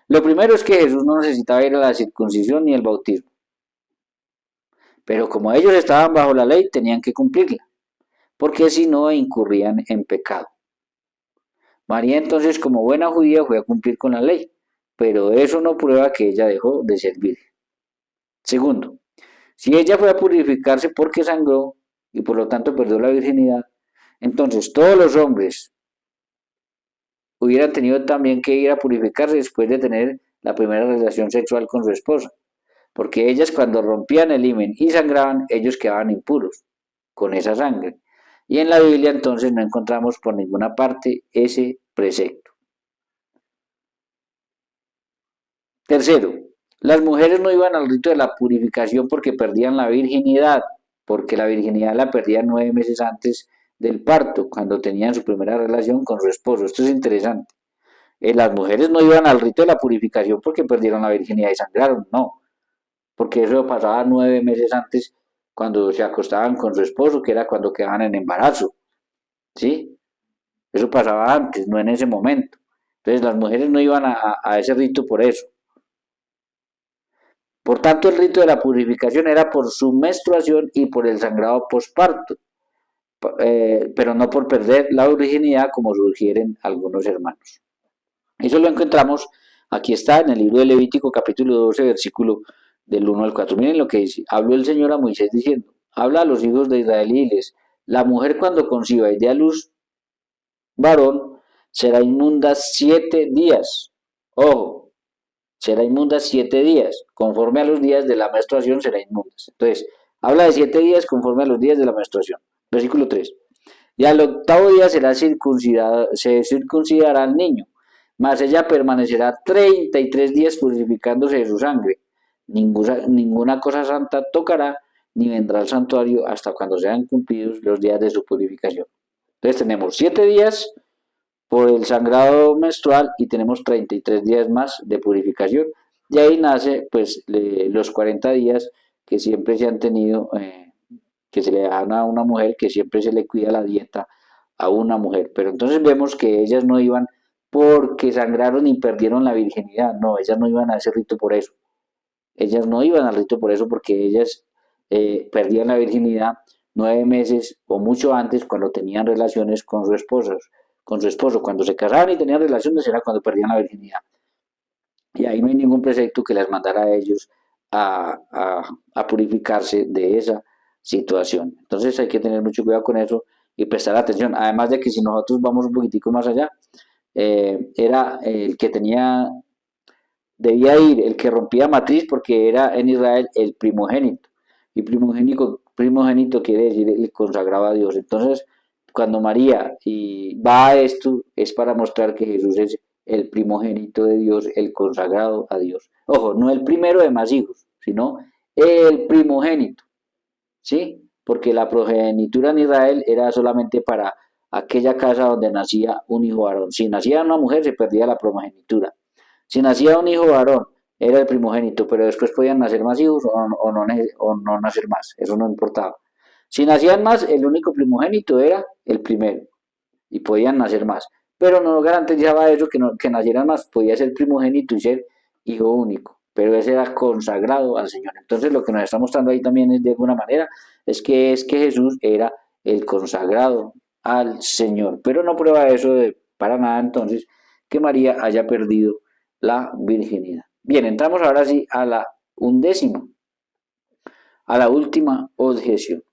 Lo primero es que Jesús no necesitaba ir a la circuncisión ni el bautismo. Pero como ellos estaban bajo la ley, tenían que cumplirla, porque si no incurrían en pecado. María entonces, como buena judía, fue a cumplir con la ley, pero eso no prueba que ella dejó de ser virgen. Segundo, si ella fue a purificarse porque sangró y por lo tanto perdió la virginidad, Entonces, todos los hombres hubieran tenido también que ir a purificarse después de tener la primera relación sexual con su esposa, porque ellas cuando rompían el himen y sangraban, ellos quedaban impuros con esa sangre. Y en la Biblia entonces no encontramos por ninguna parte ese precepto. Tercero, las mujeres no iban al rito de la purificación porque perdían la virginidad, porque la virginidad la perdían 9 meses antes del parto, cuando tenían su primera relación con su esposo. Esto es interesante. Las mujeres no iban al rito de la purificación porque perdieron la virginidad y sangraron, no, porque eso pasaba 9 meses antes cuando se acostaban con su esposo, que era cuando quedaban en embarazo, ¿sí? Eso pasaba antes, no en ese momento. Entonces las mujeres no iban a ese rito por eso. Por tanto, el rito de la purificación era por su menstruación y por el sangrado posparto, pero no por perder la virginidad como sugieren algunos hermanos. Eso lo encontramos, aquí está en el libro de Levítico capítulo 12, versículo del 1 al 4. Miren lo que dice, habló el Señor a Moisés diciendo, habla a los hijos de Israel y diles, la mujer cuando conciba y dé a luz varón, será inmunda 7 días. Ojo, será inmunda 7 días. Conforme a los días de la menstruación será inmunda. Entonces, habla de 7 días conforme a los días de la menstruación. Versículo 3. Y al octavo día será circuncidado, se circuncidará al niño, mas ella permanecerá 33 días purificándose de su sangre. Ninguna cosa santa tocará, ni vendrá al santuario hasta cuando sean cumplidos los días de su purificación. Entonces tenemos 7 días por el sangrado menstrual y tenemos 33 días más de purificación. Y ahí nace pues los 40 días que siempre se han tenido, que se le dan a una mujer, que siempre se le cuida la dieta a una mujer. Pero entonces vemos que ellas no iban porque sangraron y perdieron la virginidad. No, ellas no iban a ese rito por eso. Ellas no iban al rito por eso porque ellas perdían la virginidad 9 meses o mucho antes cuando tenían relaciones con su esposo. Cuando se casaban y tenían relaciones era cuando perdían la virginidad. Y ahí no hay ningún precepto que les mandara a ellos a purificarse de esa situación. Entonces hay que tener mucho cuidado con eso y prestar atención. Además de que si nosotros vamos un poquitico más allá, era el que debía ir el que rompía matriz porque era en Israel el primogénito. Y primogénito quiere decir el consagrado a Dios. Entonces, cuando María va a esto, es para mostrar que Jesús es el primogénito de Dios, el consagrado a Dios. Ojo, no el primero de más hijos, sino el primogénito, ¿sí? Porque la progenitura en Israel era solamente para aquella casa donde nacía un hijo varón. Si nacía una mujer, se perdía la primogenitura. Si nacía un hijo varón, era el primogénito, pero después podían nacer más hijos o no nacer más, eso no importaba. Si nacían más, el único primogénito era el primero y podían nacer más, pero no garantizaba eso que nacieran más, podía ser primogénito y ser hijo único, pero ese era consagrado al Señor. Entonces lo que nos está mostrando ahí también es de alguna manera es que Jesús era el consagrado al Señor, pero no prueba eso para nada entonces que María haya perdido la virginidad. Bien, entramos ahora sí a la 11ª, a la última objeción.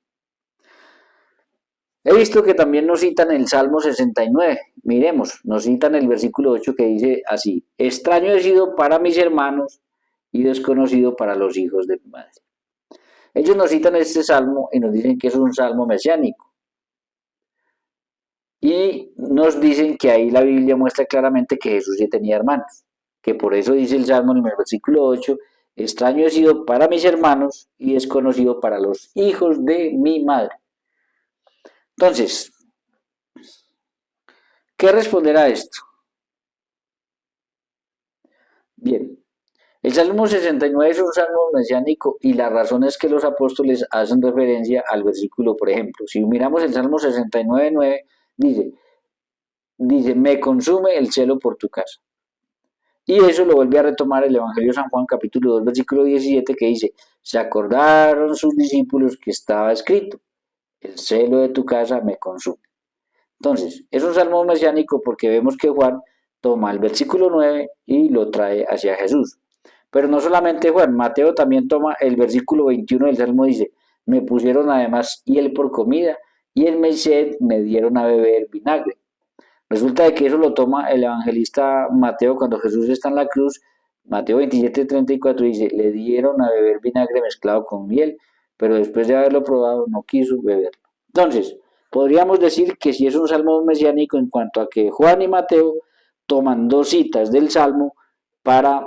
He visto que también nos citan el Salmo 69. Miremos, nos citan el versículo 8 que dice así: extraño he sido para mis hermanos y desconocido para los hijos de mi madre. Ellos nos citan este salmo y nos dicen que es un salmo mesiánico. Y nos dicen que ahí la Biblia muestra claramente que Jesús ya tenía hermanos. Que por eso dice el Salmo en el versículo 8, extraño he sido para mis hermanos y desconocido para los hijos de mi madre. Entonces, ¿qué responder a esto? Bien, el Salmo 69 es un salmo mesiánico y la razón es que los apóstoles hacen referencia al versículo, por ejemplo, si miramos el Salmo 69:9, dice, me consume el celo por tu casa. Y eso lo vuelve a retomar el Evangelio de San Juan capítulo 2 versículo 17 que dice, se acordaron sus discípulos que estaba escrito, el celo de tu casa me consume. Entonces, es un salmo mesiánico porque vemos que Juan toma el versículo 9 y lo trae hacia Jesús. Pero no solamente Juan, Mateo también toma el versículo 21 del salmo, dice, me pusieron además hiel por comida y en mi sed me dieron a beber vinagre. Resulta de que eso lo toma el evangelista Mateo cuando Jesús está en la cruz. Mateo 27:34 dice, le dieron a beber vinagre mezclado con miel, pero después de haberlo probado no quiso beberlo. Entonces, podríamos decir que si es un salmo mesiánico en cuanto a que Juan y Mateo toman dos citas del salmo para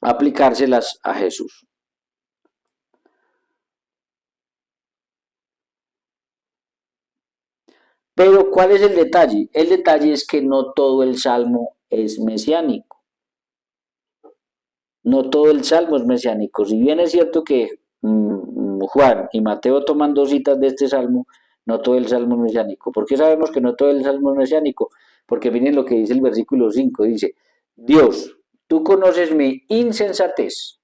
aplicárselas a Jesús. Pero ¿cuál es el detalle? El detalle es que no todo el salmo es mesiánico. No todo el salmo es mesiánico. Si bien es cierto que Juan y Mateo toman dos citas de este salmo, no todo el salmo es mesiánico. ¿Por qué sabemos que no todo el salmo es mesiánico? Porque miren lo que dice el versículo 5, dice, Dios, tú conoces mi insensatez.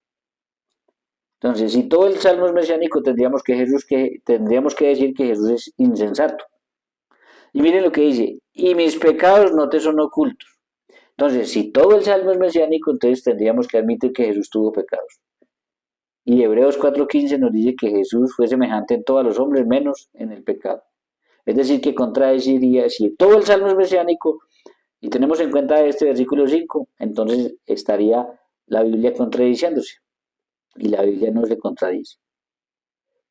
Entonces, si todo el salmo es mesiánico, tendríamos que decir que Jesús es insensato. Y miren lo que dice, y mis pecados no te son ocultos. Entonces, si todo el salmo es mesiánico, entonces tendríamos que admitir que Jesús tuvo pecados. Y Hebreos 4:15 nos dice que Jesús fue semejante en todos los hombres, menos en el pecado. Es decir, que contradeciría, si todo el salmo es mesiánico y tenemos en cuenta este versículo 5, entonces estaría la Biblia contradiciéndose. Y la Biblia no se contradice.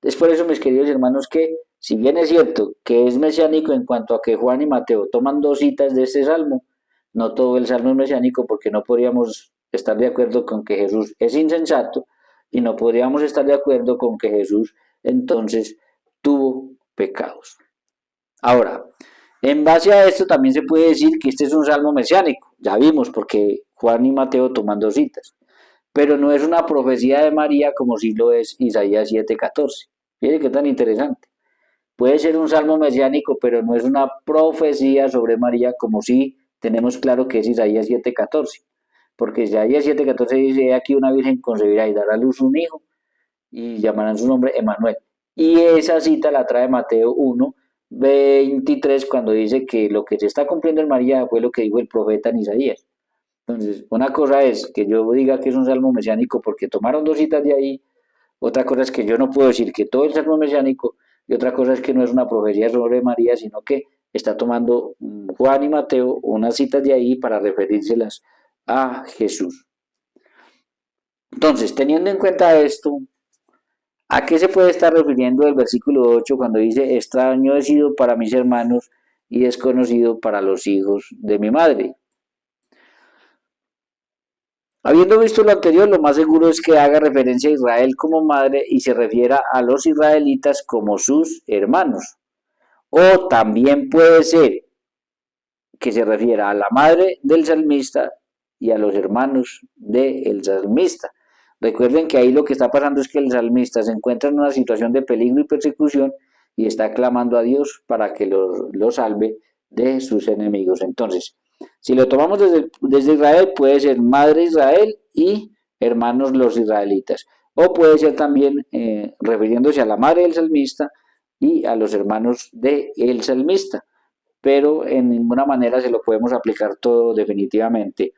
Es por eso, mis queridos hermanos, que si bien es cierto que es mesiánico en cuanto a que Juan y Mateo toman dos citas de este salmo, no todo el salmo es mesiánico porque no podríamos estar de acuerdo con que Jesús es insensato y no podríamos estar de acuerdo con que Jesús entonces tuvo pecados. Ahora, en base a esto también se puede decir que este es un salmo mesiánico, ya vimos, porque Juan y Mateo toman dos citas, pero no es una profecía de María como si lo es Isaías 7:14. Miren qué tan interesante. Puede ser un salmo mesiánico, pero no es una profecía sobre María como si tenemos claro que es Isaías 7:14. Porque Isaías 7:14 dice, aquí una virgen concebirá y dará a luz un hijo y llamarán su nombre Emmanuel. Y esa cita la trae Mateo 1:23 cuando dice que lo que se está cumpliendo en María fue lo que dijo el profeta en Isaías. Entonces, una cosa es que yo diga que es un salmo mesiánico porque tomaron dos citas de ahí, otra cosa es que yo no puedo decir que todo el salmo es mesiánico y otra cosa es que no es una profecía sobre María, sino que está tomando Juan y Mateo unas citas de ahí para referírselas a Jesús. Entonces, teniendo en cuenta esto, ¿a qué se puede estar refiriendo el versículo 8 cuando dice, extraño he sido para mis hermanos y desconocido para los hijos de mi madre? Habiendo visto lo anterior, lo más seguro es que haga referencia a Israel como madre y se refiera a los israelitas como sus hermanos. O también puede ser que se refiera a la madre del salmista y a los hermanos del salmista. Recuerden que ahí lo que está pasando es que el salmista se encuentra en una situación de peligro y persecución y está clamando a Dios para que lo salve de sus enemigos. Entonces, si lo tomamos desde Israel, puede ser madre Israel y hermanos los israelitas. O puede ser también refiriéndose a la madre del salmista y a los hermanos del salmista. Pero en ninguna manera se lo podemos aplicar todo definitivamente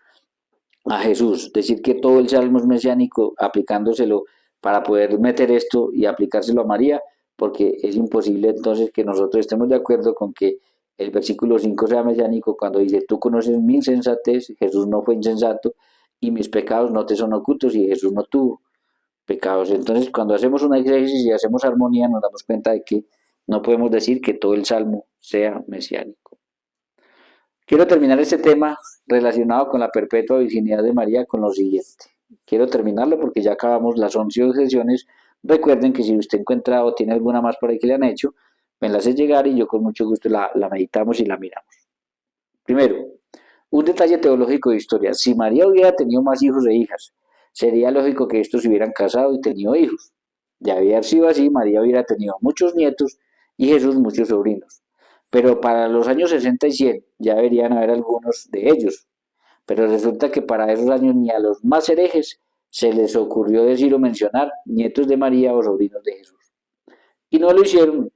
a Jesús. Decir que todo el salmo es mesiánico aplicándoselo para poder meter esto y aplicárselo a María, porque es imposible entonces que nosotros estemos de acuerdo con que el versículo 5 sea mesiánico cuando dice, tú conoces mi insensatez, Jesús no fue insensato, y mis pecados no te son ocultos, y Jesús no tuvo pecados. Entonces, cuando hacemos una exégesis y hacemos armonía, nos damos cuenta de que no podemos decir que todo el salmo sea mesiánico. Quiero terminar este tema relacionado con la perpetua virginidad de María con lo siguiente. Quiero terminarlo porque ya acabamos las 11 objeciones. Recuerden que si usted encuentra o tiene alguna más por ahí que le han hecho, me la hace llegar y yo con mucho gusto la meditamos y la miramos. Primero, un detalle teológico de historia. Si María hubiera tenido más hijos e hijas, sería lógico que estos se hubieran casado y tenido hijos. De haber sido así, María hubiera tenido muchos nietos y Jesús muchos sobrinos. Pero para los años 60 y 100 ya deberían haber algunos de ellos. Pero resulta que para esos años ni a los más herejes se les ocurrió decir o mencionar nietos de María o sobrinos de Jesús. Y no lo hicieron,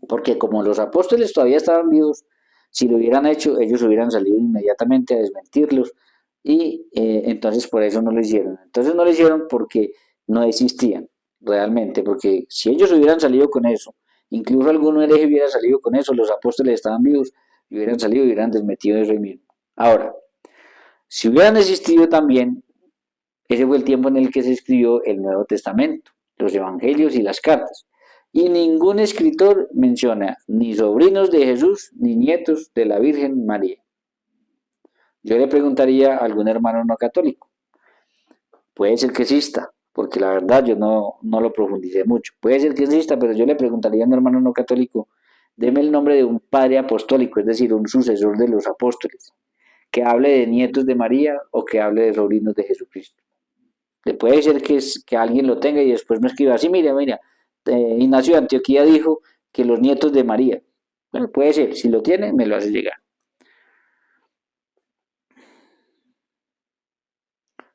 porque como los apóstoles todavía estaban vivos, si lo hubieran hecho, ellos hubieran salido inmediatamente a desmentirlos y entonces por eso no lo hicieron. Entonces no lo hicieron porque no existían realmente, porque si ellos hubieran salido con eso Incluso algún hereje hubiera salido con eso, los apóstoles estaban vivos y hubieran salido y hubieran desmetido eso ahí mismo. Ahora, si hubieran existido también, ese fue el tiempo en el que se escribió el Nuevo Testamento, los Evangelios y las cartas. Y ningún escritor menciona ni sobrinos de Jesús ni nietos de la Virgen María. Yo le preguntaría a algún hermano no católico, puede ser que exista, porque la verdad yo no lo profundicé mucho. Puede ser que exista, pero yo le preguntaría a un hermano no católico, deme el nombre de un padre apostólico, es decir, un sucesor de los apóstoles, que hable de nietos de María o que hable de sobrinos de Jesucristo. Le puede ser que alguien lo tenga y después me escriba así, mira, Ignacio de Antioquía dijo que los nietos de María. Bueno, puede ser, si lo tiene, me lo hace llegar.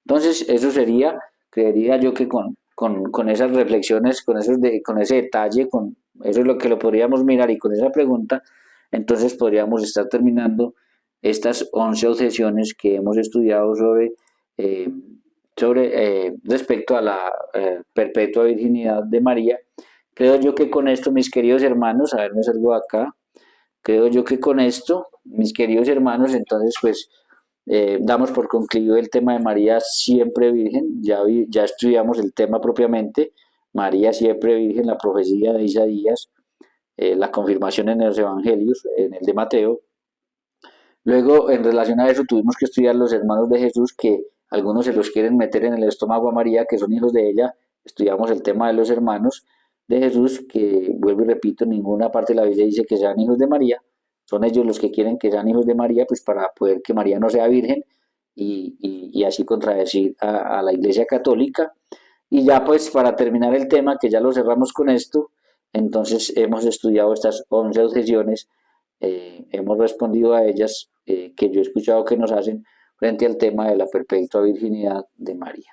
Entonces, eso sería, creería yo que con esas reflexiones, con ese detalle, con eso es lo que lo podríamos mirar y con esa pregunta, entonces podríamos estar terminando estas 11 objeciones que hemos estudiado eh, respecto a la perpetua virginidad de María. Creo yo que con esto, mis queridos hermanos, a ver, me salgo acá, creo yo que con esto, mis queridos hermanos, entonces pues damos por concluido el tema de María siempre virgen, ya estudiamos el tema propiamente, María siempre virgen, la profecía de Isaías, la confirmación en los evangelios, en el de Mateo. Luego, en relación a eso, tuvimos que estudiar los hermanos de Jesús, que algunos se los quieren meter en el estómago a María, que son hijos de ella. Estudiamos el tema de los hermanos de Jesús, que vuelvo y repito, en ninguna parte de la Biblia dice que sean hijos de María. Son ellos los que quieren que sean hijos de María, pues para poder que María no sea virgen y así contradecir a la Iglesia Católica. Y ya pues para terminar el tema, que ya lo cerramos con esto, entonces hemos estudiado estas 11 objeciones, hemos respondido a ellas, que yo he escuchado que nos hacen frente al tema de la perpetua virginidad de María.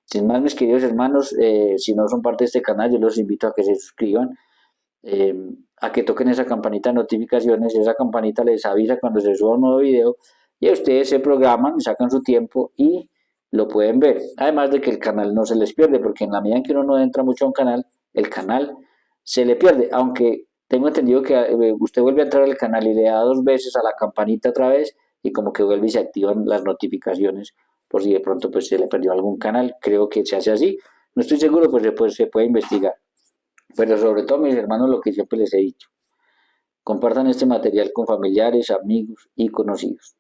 Sin más, mis queridos hermanos, si no son parte de este canal, yo los invito a que se suscriban, eh, a que toquen esa campanita de notificaciones, esa campanita les avisa cuando se suba un nuevo video y ustedes se programan, sacan su tiempo y lo pueden ver. Además de que el canal no se les pierde, porque en la medida en que uno no entra mucho a un canal, el canal se le pierde, aunque tengo entendido que usted vuelve a entrar al canal y le da 2 veces a la campanita otra vez y como que vuelve y se activan las notificaciones por si de pronto pues se le perdió algún canal, creo que se hace así, no estoy seguro, pues se puede investigar. Pero sobre todo, mis hermanos, lo que siempre les he dicho, compartan este material con familiares, amigos y conocidos.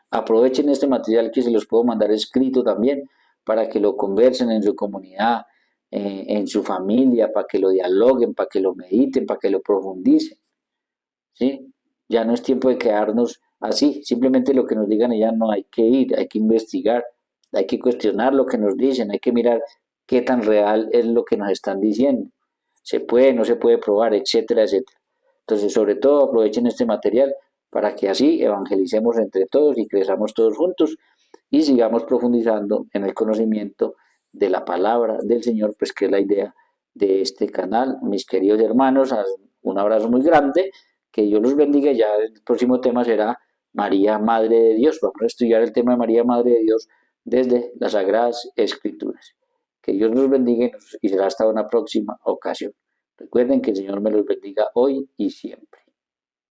Aprovechen este material que se los puedo mandar escrito también para que lo conversen en su comunidad, en su familia, para que lo dialoguen, para que lo mediten, para que lo profundicen. ¿Sí? Ya no es tiempo de quedarnos así, simplemente lo que nos digan ya no hay que ir, hay que investigar, hay que cuestionar lo que nos dicen, hay que mirar qué tan real es lo que nos están diciendo. Se puede, no se puede probar, etcétera, etcétera. Entonces, sobre todo, aprovechen este material para que así evangelicemos entre todos y crezamos todos juntos y sigamos profundizando en el conocimiento de la palabra del Señor, pues que es la idea de este canal. Mis queridos hermanos, un abrazo muy grande, que Dios los bendiga. Ya el próximo tema será María, Madre de Dios. Vamos a estudiar el tema de María, Madre de Dios desde las Sagradas Escrituras. Que Dios los bendiga y será hasta una próxima ocasión. Recuerden que el Señor me los bendiga hoy y siempre.